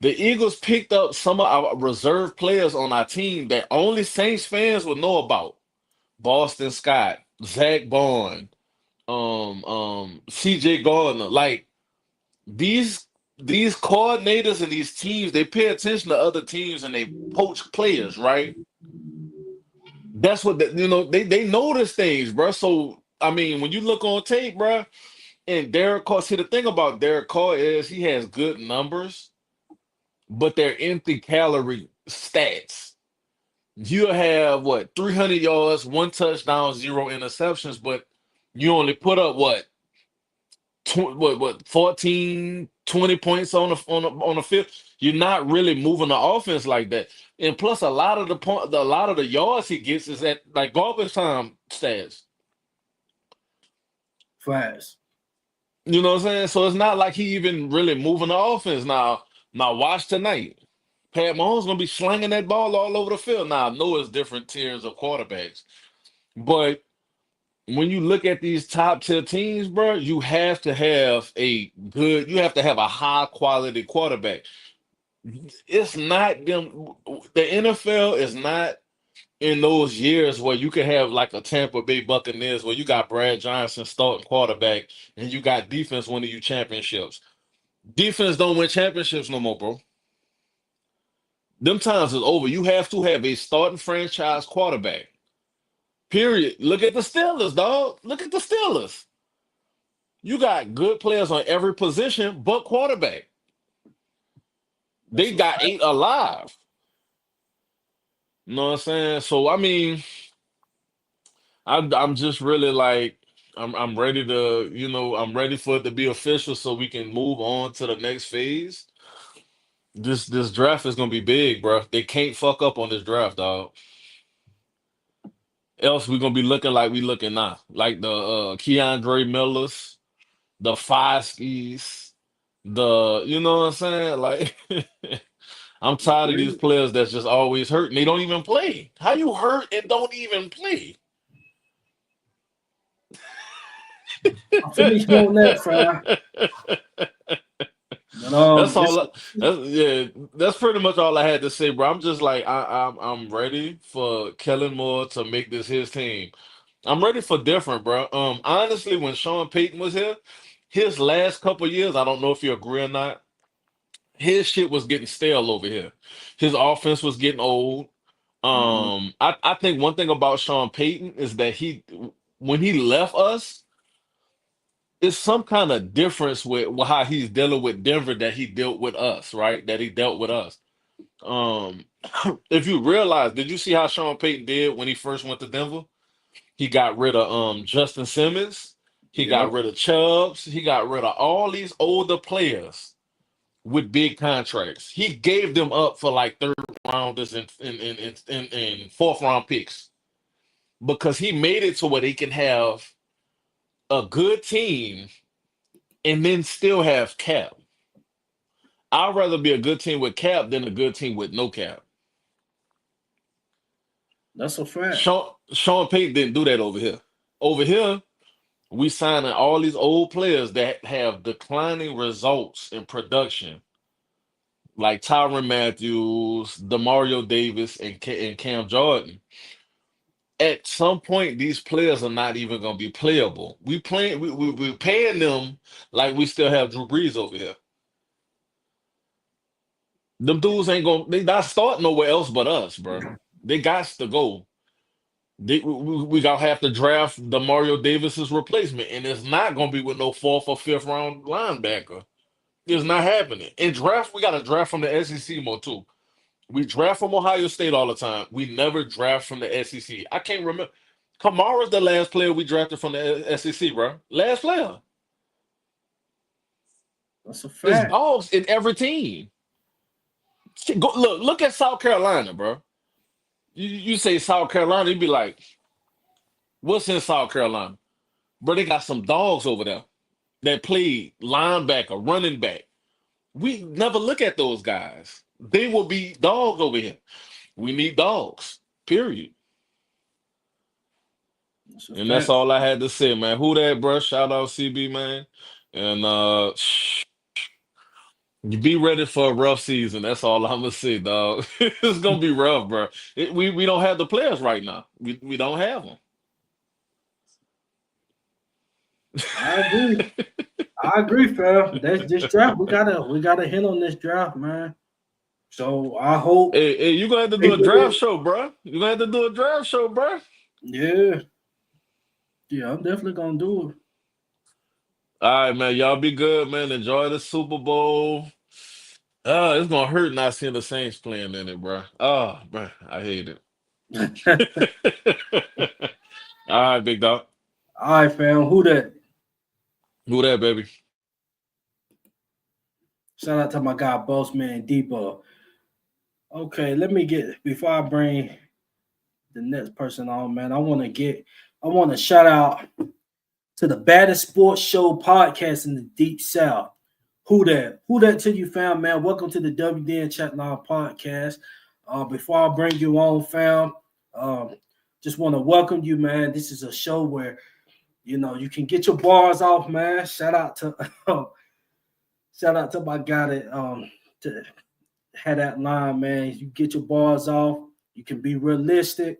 The Eagles picked up some of our reserve players on our team that only Saints fans would know about. Boston Scott, Zach Bond, CJ Gardner. Like, these these coordinators and these teams, they pay attention to other teams and they poach players, right? That's what they notice things, bro. So I mean, when you look on tape, bro, and Derek Carr, see the thing about Derek Carr is he has good numbers, but they're empty calorie stats. You'll have what 300 yards, one touchdown, zero interceptions, but you only put up what 14, 20 points on the field. You're not really moving the offense like that. And plus, a lot of the yards he gets is at like garbage time stats. fast. You know what I'm saying? So it's not like he even really moving the offense now. Now watch tonight. Pat Mahomes gonna be slinging that ball all over the field. Now I know it's different tiers of quarterbacks, but when you look at these top tier teams, bro, you have to have a high quality quarterback. It's not them. The NFL is not in those years where you can have like a Tampa Bay Buccaneers where you got Brad Johnson starting quarterback and you got defense winning you championships. Defense don't win championships no more, bro. Them times is over. You have to have a starting franchise quarterback. Period. Look at the Steelers, dog. Look at the Steelers. You got good players on every position but quarterback. That's They a got fact. eight alive. You know what I'm saying? So I mean, I'm just really like I'm ready to, I'm ready for it to be official so we can move on to the next phase. This draft is gonna be big, bro. They can't fuck up on this draft, dog. Else we're gonna be looking like we looking now. Like the Keandre Millers, the Foskis, you know what I'm saying? Like I'm tired of these players that's just always hurt and they don't even play. How you hurt and don't even play? I feel you on that, fam. But That's it's all. That's pretty much all I had to say, bro. I'm just like I'm ready for Kellen Moore to make this his team. I'm ready for different, bro. Honestly, when Sean Payton was here, his last couple years, I don't know if you agree or not, his shit was getting stale over here. His offense was getting old. mhm. I think one thing about Sean Payton is that when he left us, it's some kind of difference with how he's dealing with Denver that he dealt with us, right? That he dealt with us. Um, if you realize, did you see how Sean Payton did when he first went to Denver? He got rid of Justin Simmons. He got Yep. rid of Chubbs. He got rid of all these older players with big contracts. He gave them up for like third rounders and fourth round picks because he made it to where they can have a good team and then still have cap. I'd rather be a good team with cap than a good team with no cap. That's a fact. Sean Payton didn't do that over here. Over here, we signing all these old players that have declining results in production, like Tyron Matthews, Demario Davis, and Cam Jordan. At some point, these players are not even going to be playable. We're paying them like we still have Drew Brees over here. Them dudes they not starting nowhere else but us, bro. They got to go. We gonna have to draft the Mario Davis's replacement, and it's not gonna be with no fourth or fifth round linebacker. It's not happening. In draft, we gotta draft from the SEC more too. We draft from Ohio State all the time. We never draft from the SEC. I can't remember. Kamara's the last player we drafted from the SEC, bro. Last player. That's a It's fact. dogs in every team. Shit, look at South Carolina, bro. You say South Carolina, you'd be like, What's in South Carolina? Bro, they got some dogs over there that play linebacker, running back. We never look at those guys. They will be dogs over here. We need dogs. Period. That's a And that's fact. all I had to say, man. Who that, bro? Shout out CB, man. And you be ready for a rough season. That's all I'm gonna say, dog. It's gonna be rough, bro. We don't have the players right now. We don't have them. I agree. I agree, fam. That's this draft. We gotta hit on this draft, man. So I hope Hey, you gonna have to do a draft people. show, bro. You gonna have to do a draft show, bro. Yeah, yeah, I'm definitely gonna do it. All right, man. Y'all be good, man. Enjoy the Super Bowl. It's gonna hurt not seeing the Saints playing in it, bro. Oh, bro, I hate it. All right, big dog. All right, fam. Who that? Who that, baby? Shout out to my guy, Boss Man Depot. Okay, let me get before I bring the next person on, man. I want to shout out to the baddest sports show podcast in the Deep South. Who that? Who that to you, fam, man? Welcome to the WDN Chatline podcast. Before I bring you on, fam, um, just want to welcome you, man. This is a show where you can get your bars off, man. Shout out to my guy that to had that line, man. You get your bars off. You can be realistic.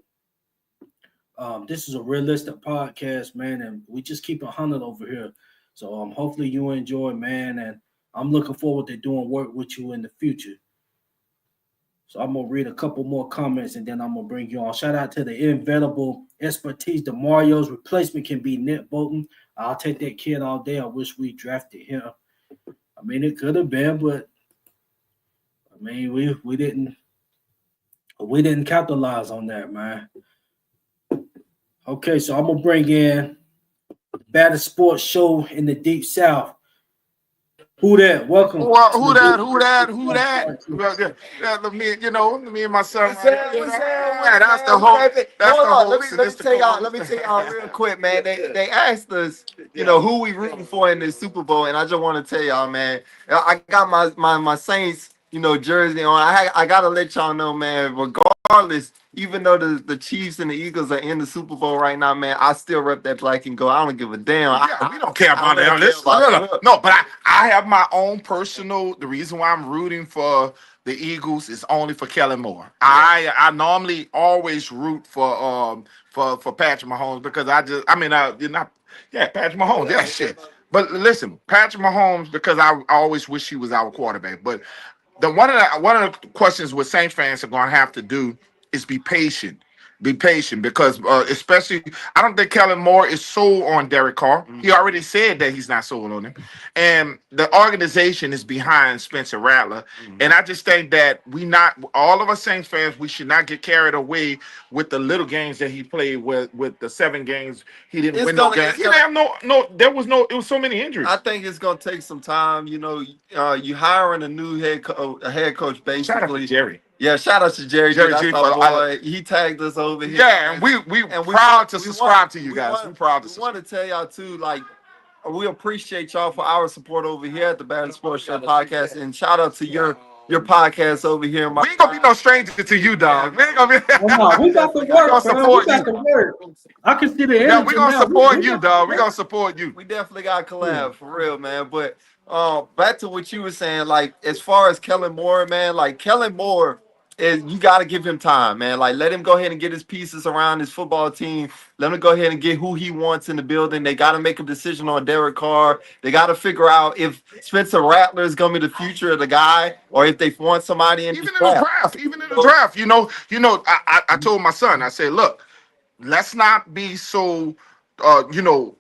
This is a realistic podcast, man, and we just keep 100 over here. So hopefully you enjoy, man, and I'm looking forward to doing work with you in the future. So I'm gonna read a couple more comments and then I'm gonna bring you on. Shout out to the invaluable expertise. The Mario's replacement can be Nick Bolton. I'll take that kid all day. I wish we drafted him. I mean, it could have been, but I mean, we didn't capitalize on that, man. Okay, so I'm gonna bring in the baddest sports show in the Deep South. Who that? Welcome Well, to the who that? Deep Who that? Who South that? Part Two. Well, me and my son. What's up? What's up? Yeah, that's the whole. That's Hold the on. whole. Let me tell y'all. Let me tell y'all real quick, man. They asked us, who we rooting for in this Super Bowl, and I just want to tell y'all, man. I got my Saints, jersey on. I gotta let y'all know, man. Regardless, even though the Chiefs and the Eagles are in the Super Bowl right now, man, I still rep that black and gold. I don't give a damn. Yeah, we don't care about I that. don't care Listen, about no, but I have my own personal. The reason why I'm rooting for the Eagles is only for Kellen Moore. I normally always root for Patrick Mahomes because you're not Patrick Mahomes, yeah, shit. But listen, Patrick Mahomes because I always wish he was our quarterback. But one of the questions what Saints fans are going to have to do is be patient. Be patient because especially I don't think Kellen Moore is sold on Derek Carr. He already said that he's not sold on him, and the organization is behind Spencer Rattler. And I just think that we not all of us Saints fans we should not get carried away with the little games that he played with the 7 games he didn't win no games. He didn't have no. There was no. It was so many injuries. I think it's gonna take some time. You hiring a new head coach basically. Shout out to Jerry. Yeah, shout out to Jerry. Jerry That's G our for- boy. He tagged us over here. Yeah, and we proud to subscribe to you guys. We proud to We subscribe. want to tell y'all too, like we appreciate y'all for our support over here at the Bad Sports Show podcast, and shout out to your podcast over here. We ain't gonna be no stranger to you, dog. We ain't gonna be. Oh, no, we got the We gonna work, man. We support got you. the work. I can see the energy. Yeah, we gonna now. support you, got dog. the We work. gonna support you. We definitely got to collab for real, man. But back to what you were saying, like as far as Kellen Moore, man, like Kellen Moore is you got to give him time, man. Like let him go ahead and get his pieces around his football team. Let him go ahead and get who he wants in the building. They got to make a decision on Derek Carr. They got to figure out if Spencer Rattler is going to be the future of the guy, or if they want somebody in Even the in the draft. draft, I told my son, I said, look, let's not be so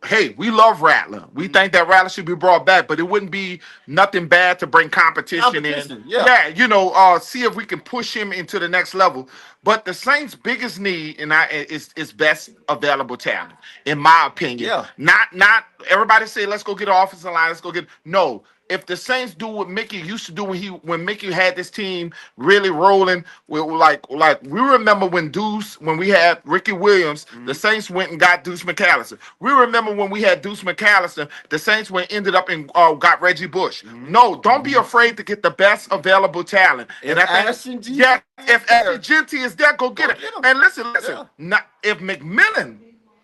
hey, we love Rattler. We think that Rattler should be brought back, but it wouldn't be nothing bad to bring competition in. Yeah. See if we can push him into the next level. But the Saints' biggest need is best available talent, in my opinion. Yeah. Not everybody say let's go get an offensive line, let's go get no. if the Saints do what Mickey used to do when Mickey had this team really rolling, with like we remember when we had Ricky Williams, the Saints went and got Deuce McAllister. We remember when we had Deuce McAllister, the Saints ended up and got Reggie Bush. No, don't be afraid to get the best available talent. If And I Ashton think, G yeah, if there, Ashton Genty is there, go get it. And listen, Yeah. not if McMillan.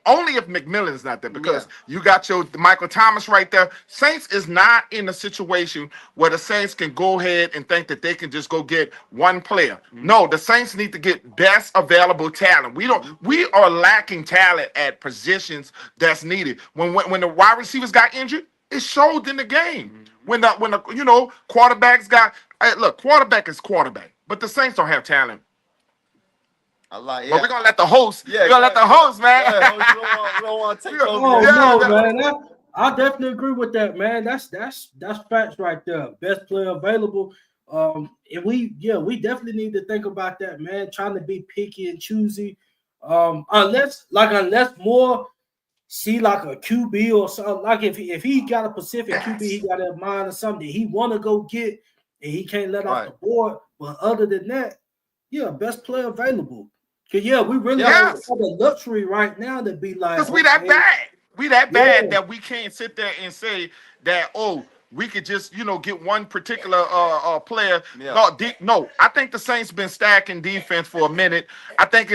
Only if McMillan is not there, because you got your Michael Thomas right there. Saints is not in a situation where the Saints can go ahead and think that they can just go get one player. No, the Saints need to get best available talent. We are lacking talent at positions that's needed. When the wide receivers got injured, it showed in the game. When the quarterbacks got, hey, look, quarterback is quarterback, but the Saints don't have talent. I like, But we're gonna let the host. Yeah, we're gonna let the host, man. Yeah, host, we don't want to take over. Oh Yeah, no, yeah. man. I definitely agree with that, man. That's facts right there. Best player available. And we definitely need to think about that, man. Trying to be picky and choosy. Unless more see like a QB or something. Like if he got a Pacific QB, he got in mind or something he want to go get, and he can't let off the board. But other than that, yeah, best player available. Cause we really have the luxury right now to be like, because we that bad. We that bad that we can't sit there and say that, we could just get one particular player. No, I think the Saints been stacking defense for a minute. I think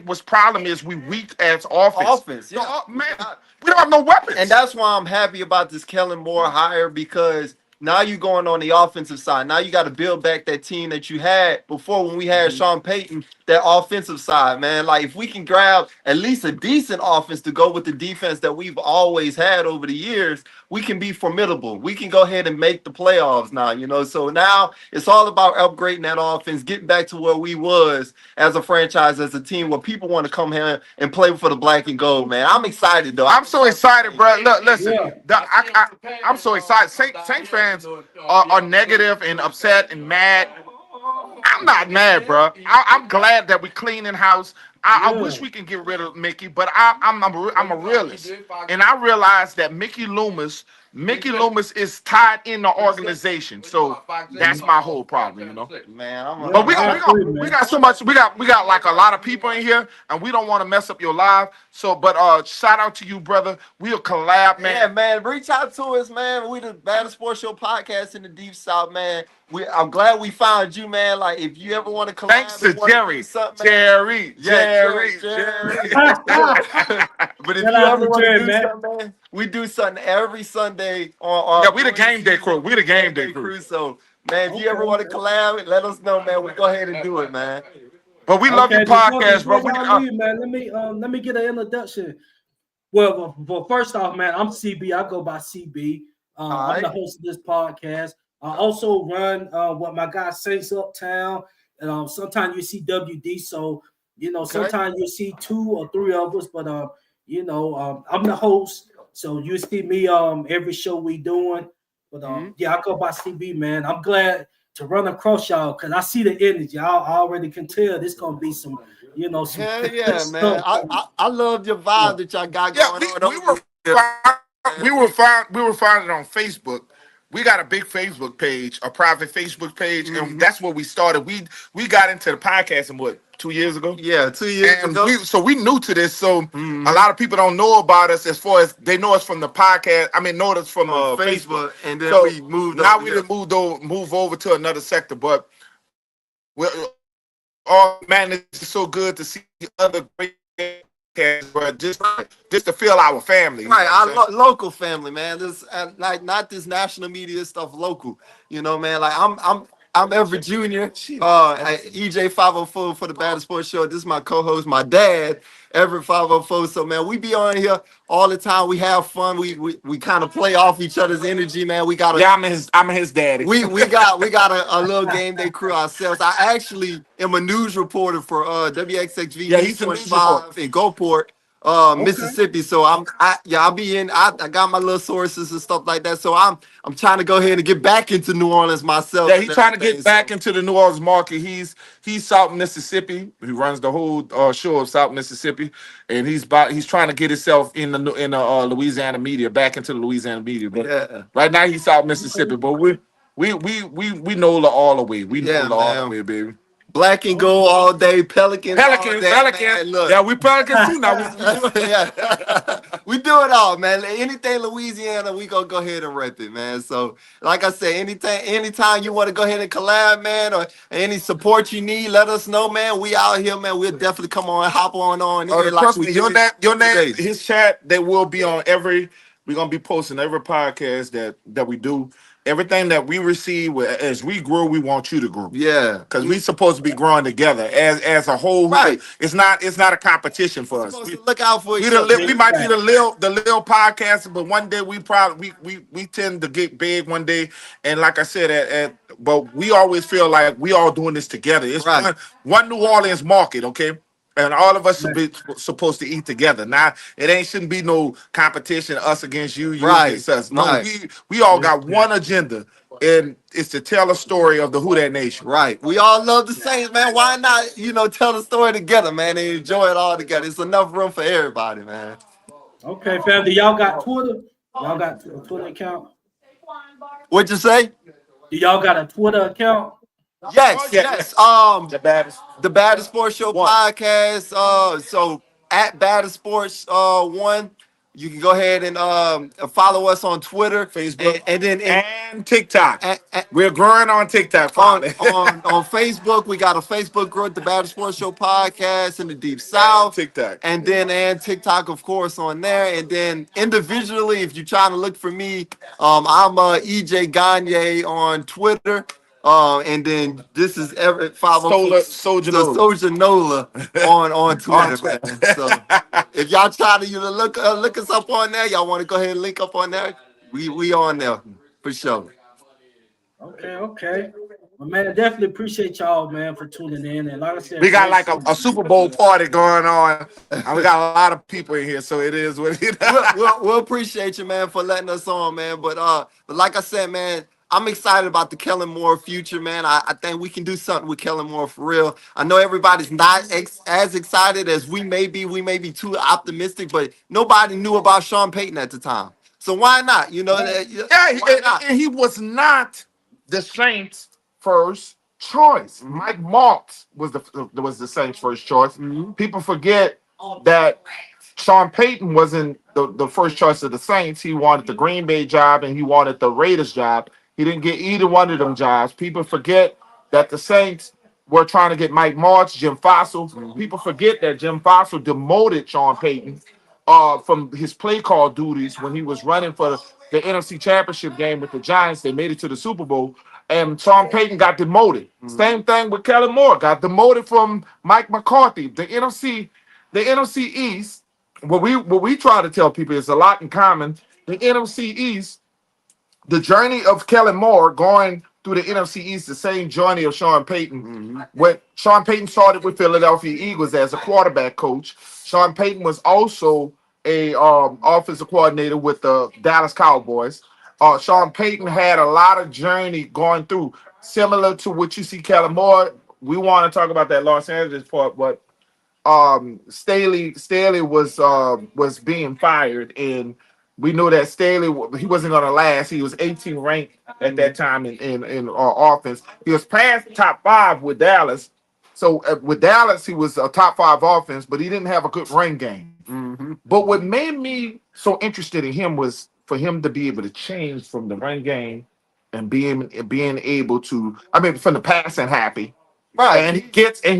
what's problem is we weak as offense. Man, we don't have no weapons. And that's why I'm happy about this Kellen Moore hire, because now you're going on the offensive side. Now you got to build back that team that you had before when we had Sean Payton, that offensive side, man. Like, if we can grab at least a decent offense to go with the defense that we've always had over the years, we can be formidable. We can go ahead and make the playoffs now, So now it's all about upgrading that offense, getting back to where we was as a franchise, as a team, where people want to come here and play for the black and gold, man. I'm excited, though. I'm so excited, bro. Look, listen. I'm so excited. Saints fans are negative and upset and mad. I'm not mad, bro. I'm glad that we clean in house. I wish we can get rid of Mickey, but I'm a realist, and I realize that Mickey Loomis is tied in the organization. So that's my whole problem, Man, But we got so much. We got like a lot of people in here, and we don't want to mess up your live. So, but shout out to you, brother. We'll collab, man. Yeah, man. Reach out to us, man. We the Battle Sports Show podcast in the Deep South, man. I'm glad we found you, man. Like, if you ever want to collab, Thanks to Jerry. Jerry. But if you ever want to do something, man, we do something every Sunday on. We the game day crew. We the game day crew. So, man, if you ever want to collab, let us know, man. We'll go ahead and do it, man. But we love your podcast, bro. Man, let me get an introduction. Well, first off, man, I'm CB. I go by CB. I'm the host of this podcast. I also run what my guy Saints Uptown, and sometimes you see WD. So sometimes you see 2 or 3 of us, but I'm the host, so you see me every show we doing. But I go by CB, man. I'm glad to run across y'all because I see the energy. I already can tell this gonna be some, some. Hell yeah, man. I love your vibe that y'all got going on. We were founded on Facebook. We got a big Facebook page, a private Facebook page, and that's where we started. We got into the podcast in 2 years ago? Yeah, 2 years ago. So we new to this, so a lot of people don't know about us as far as they know us from the podcast. I mean, know us from Facebook. And then we moved now we done move over to another sector, but man, it's so good to see other great podcasts, just to feel our family. Right, our local family, man. This like not this national media stuff, local. Man. Like I'm Everett Jr. EJ 504 for the Battle Sports Show. This is my co-host, my dad, Everett 504. So, man, we be on here all the time. We have fun. We kind of play off each other's energy, man. We got I'm his daddy. We got a little game day crew ourselves. I actually am a news reporter for WXXV he's a news reporter in Gulfport. Okay. Mississippi. So I'll be in. I got my little sources and stuff like that. So I'm trying to go ahead and get back into New Orleans myself. Yeah, And he's trying to everything. get back into the New Orleans market. He's South Mississippi. He runs the whole show of South Mississippi, and he's trying to get himself in the Louisiana media, back into the Louisiana media. But Yeah, right now he's South Mississippi. But we know the all the way. We know yeah, the all the man. way, baby. Black and gold all day, Pelicans all day. Pelican. Man, look. Yeah, we Pelicans too now. We do it. Yeah, we do it all, man. Anything Louisiana, we gonna go ahead and rep it, man. So, like I said, anytime you want to go ahead and collab, man, or any support you need, let us know, man. We out here, man. We'll definitely come on, hop on Oh, here like trust we me, did your name, today. his chat, they will be on every. We're gonna be posting every podcast that we do. Everything that we receive as we grow, we want you to grow. Yeah, Because we supposed to be growing together as a whole. right. It's not a competition for us. Supposed to look out for each We other. might be the little podcast, but one day we tend to get big one day. And like I said, but we always feel like we all doing this together. It's Right. one New Orleans market, okay? And all of us should be supposed to eat together. Now it ain't shouldn't be no competition, us against you, you Right, against us. No, right. we all got one agenda, and it's to tell a story of the WHODAT Nation. Right. We all love the Saints, man. Why not, tell the story together, man, and enjoy it all together. It's enough room for everybody, man. Okay, family. Y'all got Twitter? Y'all got a Twitter account? What'd you say? Do y'all got a Twitter account? Yes, Oh, yeah. yes. The baddest. The Baddest Sports Show One. podcast. So at Baddest Sports 1, you can go ahead and follow us on Twitter, Facebook, and then and TikTok. and We're growing on TikTok. on finally. on Facebook. We got a Facebook group, the Battle Sports Show podcast in the Deep South. TikTok. And TikTok, of course, on there. And then individually, if you're trying to look for me, I'm EJ Gagne on Twitter. And then this is Everett 504 Soldier Soldier Nola on Twitter, Twitter. man. So if y'all try to look us up on there, y'all want to go ahead and link up on there, we on there for sure. Okay. Well, man, I definitely appreciate y'all, man, for tuning in. And like I said, We got like a Super Bowl party going on, and we got a lot of people in here, so it is what it is. We'll appreciate you, man, for letting us on, man. But like I said, man, I'm excited about the Kellen Moore future, man. I think we can do something with Kellen Moore for real. I know everybody's not as excited as we may be. We may be too optimistic, but nobody knew about Sean Payton at the time. So why not? Yeah, why not? and he was not the Saints' first choice. Mike Marks was the Saints' first choice. People forget that Sean Payton wasn't the first choice of the Saints. He wanted the Green Bay job and he wanted the Raiders job. He didn't get either one of them jobs. People forget that the Saints were trying to get Mike Marks, Jim Fossil. People forget that Jim Fossil demoted Sean Payton from his play call duties when he was running for the NFC Championship game with the Giants. They made it to the Super Bowl, and Sean Payton got demoted. Same thing with Kellen Moore, got demoted from Mike McCarthy. The NFC East. What we try to tell people is a lot in common. The NFC East, the journey of Kellen Moore going through the NFC East, the same journey of Sean Payton. When Sean Payton started with Philadelphia Eagles as a quarterback coach, Sean Payton was also a offensive coordinator with the Dallas Cowboys. Sean Payton had a lot of journey going through, similar to what you see Kellen Moore. We want to talk about that Los Angeles part, but Staley was being fired, and we knew that Staley he wasn't going to last. He was 18 ranked at that time in offense. He was past top 5 with Dallas. So with Dallas, he was a top 5 offense, but he didn't have a good run game. But what made me so interested in him was for him to be able to change from the run game and being able to, from the passing happy. Right. And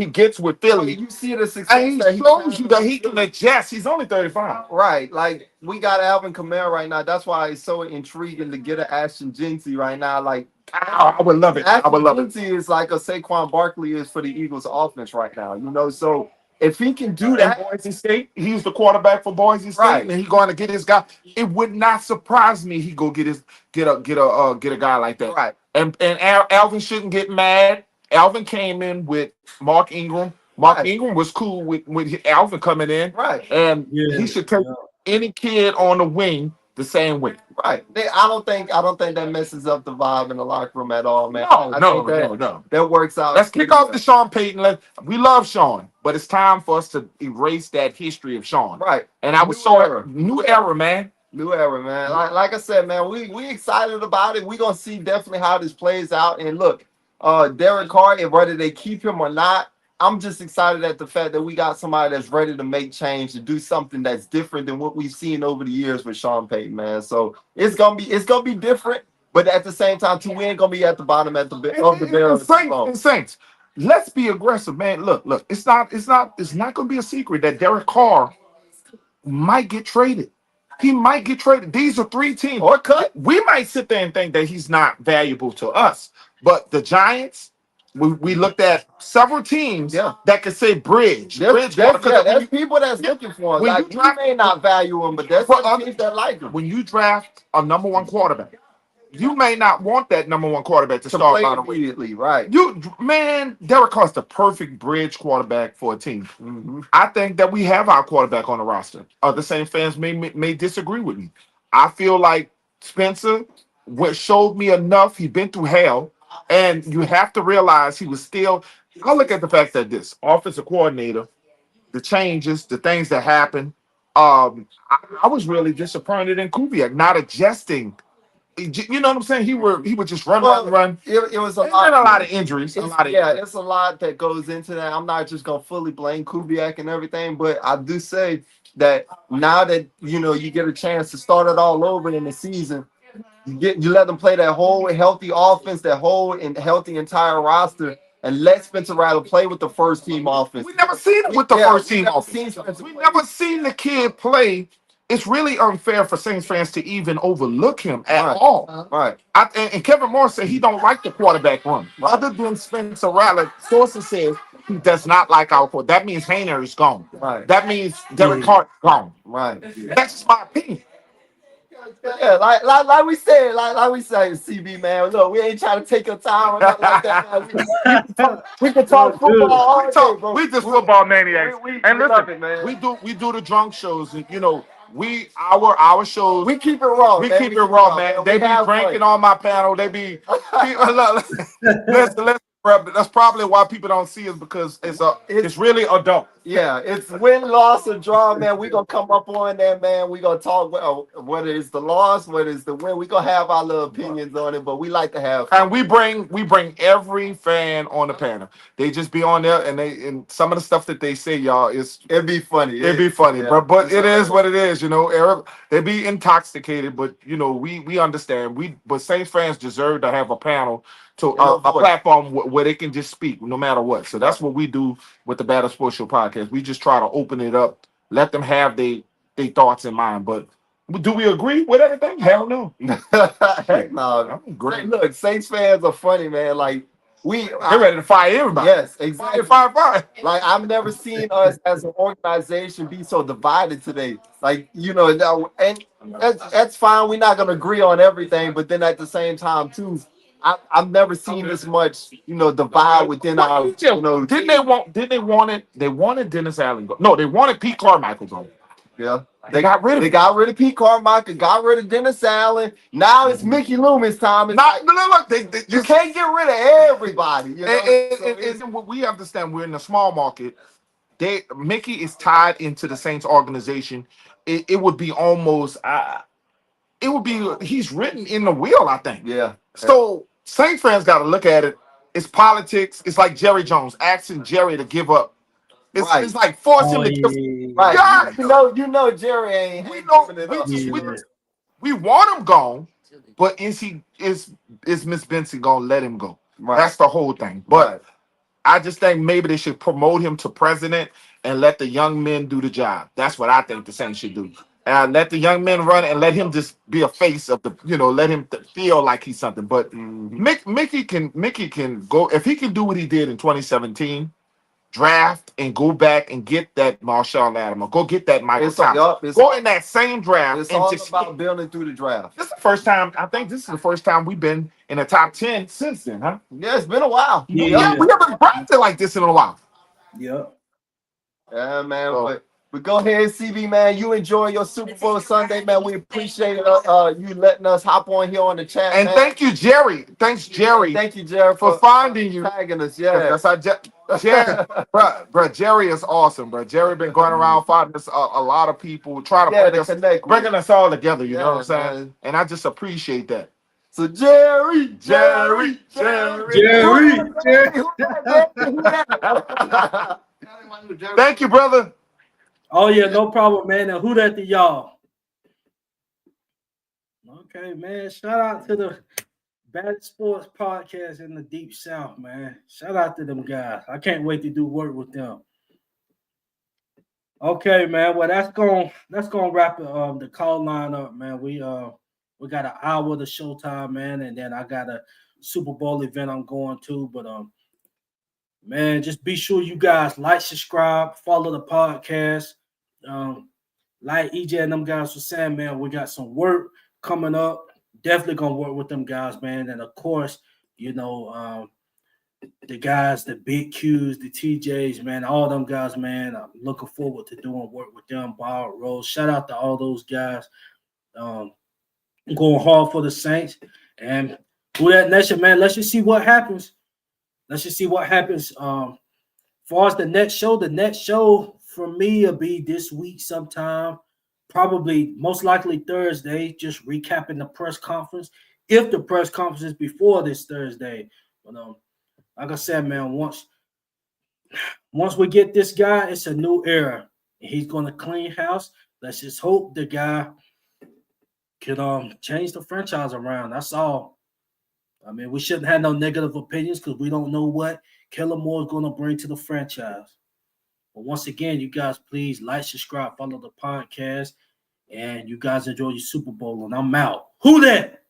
he gets with Philly. You see the success. And he shows you that he can adjust. He's only 35. Right. Like, we got Alvin Kamara right now. That's why it's so intriguing to get an Ashton Jinty right now. Like, I would love it. I would love it. Jinty is like a Saquon Barkley is for the Eagles offense right now. So if he can do that, Boise State, he's the quarterback for Boise State, right, and he's going to get his guy. It would not surprise me he go get a guy like that. Right. And Alvin shouldn't get mad. Alvin came in with Mark Ingram, Mark Right. Ingram was cool with Alvin coming in, Right. and Yeah, he should take yeah. any kid on the wing the same way. Right. I don't think that messes up the vibe in the locker room at all, man. No, I no, think that no, no. that works out. Let's kick pretty off well. the Sean Payton. We love Sean, but it's time for us to erase that history of Sean. Right. And I was new era, man. New era, man. Like I said, man, we excited about it. We gonna see definitely how this plays out. And look, Derek Carr, and whether they keep him or not, I'm just excited at the fact that we got somebody that's ready to make change to do something that's different than what we've seen over the years with Sean Payton, man. So it's gonna be different, but at the same time, too, we ain't gonna be at the bottom of the barrel. Saints, let's be aggressive, man. Look. It's not going to be a secret that Derek Carr might get traded. He might get traded. These are three teams. Or cut. We might sit there and think that he's not valuable to us, but the Giants. We looked at several teams that could say bridge. There's people that's looking for him. when Like you we may not value him, but there's some teams that like him. when you draft a number one quarterback, you may not want that number one quarterback to start Play right away. immediately, right? Derek Carr's the perfect bridge quarterback for a team. Mm-hmm. I think that we have our quarterback on the roster. Other Saints fans may disagree with me. I feel like Spencer showed me enough. He's been through hell, and you have to realize he was still. I look at the fact that this offensive coordinator, the changes, the things that happened. I was really disappointed in Kubiak not adjusting. You know what I'm saying? He would just run. It was a And lot. a lot of injuries. It's a lot that goes into that. I'm not just gonna fully blame Kubiak and everything, but I do say that now that you get a chance to start it all over in the season, you let them play that whole healthy offense, that whole and healthy entire roster, and let Spencer Rattler play with the first team offense. We never seen it with the first team offense. We Never seen the kid play. It's really unfair for Saints fans to even overlook him at all. Right. And Kevin Moore said he don't like the quarterback run. Other than Spencer Rattler, sources says he does not like our quarterback. That means Hainer is gone. Right. That means Derek Carr is gone. Right. That's just my opinion. Yeah, like we said, CB man. Look, we ain't trying to take your time or nothing like that. Man. We can talk football all day, bro. We just football maniacs. And listen, love it, man. we do the drunk shows, and our shows. We keep it raw. We man. keep it raw, man. They be drinking on my panel. They be listen. That's probably why people don't see us, because it's really adult. Yeah, it's win, loss, or draw, man. We gonna come up on that, man. We gonna talk whether it's the loss, whether it's the win. We gonna have our little opinions on it, but we like to have. And we bring every fan on the panel. They just be on there, and some of the stuff that they say, y'all, it'd be funny. It'd be funny, yeah, but it is what it is, Eric, they be intoxicated, but we understand. But Saints fans deserve to have a panel to a platform where they can just speak no matter what. So that's what we do with the Battle Sports Show podcast. We just try to open it up, let them have their thoughts in mind. But do we agree with everything? Hell no. Heck no. Great. Look, Saints fans are funny, man. Like they're ready to fire everybody. Yes, exactly. Fire. Like I've never seen us as an organization be so divided today. Like and that's fine. We're not gonna agree on everything, but then at the same time too, I've never seen this much, divide within our. Didn't they want it? They wanted Dennis Allen go. No, they wanted Pete Carmichael go. Yeah. They got rid of They got rid of Pete Carmichael, got rid of Dennis Allen. Now it's Mickey Loomis' time. Look, you can't get rid of everybody. We understand we're in a small market. Mickey is tied into the Saints organization. It would be almost. It would be. He's written in the will, I think. Yeah. So Saints fans got to look at it. It's politics. It's like Jerry Jones asking Jerry to give up. It's like forcing him to give. Right. God, Jerry ain't. We want him gone, but is Miss Benson gonna let him go? Right. That's the whole thing. But I just think maybe they should promote him to president and let the young men do the job. That's what I think the Saints should do. And let the young men run and let him just be a face of the, let him feel like he's something. But Mickey can go, if he can do what he did in 2017, draft and go back and get that Marshall Latimer, go get that Michael Thomas, go in that same draft. It's all about building through the draft. This is the first time. I think this is the first time we've been in the top 10 since then, huh? Yeah, it's been a while. We haven't drafted like this in a while. Yeah. Yeah, man. So, But go ahead, CB, man. You enjoy your Super Bowl Sunday, man. We appreciate you letting us hop on here on the chat. And man. thank you, Jerry. Thanks, Jerry, Thank you, Jared, for finding you. tagging us. Yeah. That's our Jerry, bro. Jerry is awesome, bro. Jerry been going around finding us a lot of people, trying to bring us, connect. bringing us all together. You know what I'm Yeah, saying? man. And I just appreciate that. So Jerry. Jerry. Thank you, brother. Oh yeah, no problem, man. And who that to y'all? Okay, man. Shout out to the Bad Sports Podcast in the Deep South, man. Shout out to them guys. I can't wait to do work with them. Okay, man. Well, that's gonna wrap the call line up, man. We got an hour of the showtime, man, and then I got a Super Bowl event I'm going to. But man, just be sure you guys like, subscribe, follow the podcast. Like EJ and them guys were saying, man, we got some work coming up. Definitely gonna work with them guys, man. And of course, you know, the guys, the Big Qs, the TJs, man, all them guys, man. I'm looking forward to doing work with them. Bob Rose, shout out to all those guys. Going hard for the Saints and WHODAT Nation, man. Let's just see what happens. Let's just see what happens. Far as the next show for me will be this week sometime, probably most likely Thursday, just recapping the press conference. If the press conference is before this Thursday. But like I said, man, once we get this guy, it's a new era. He's gonna clean house. Let's just hope the guy can change the franchise around. That's all. I mean, we shouldn't have no negative opinions because we don't know what Kellen Moore is going to bring to the franchise. But once again, you guys, please like, subscribe, follow the podcast, and you guys enjoy your Super Bowl. And I'm out. Who that?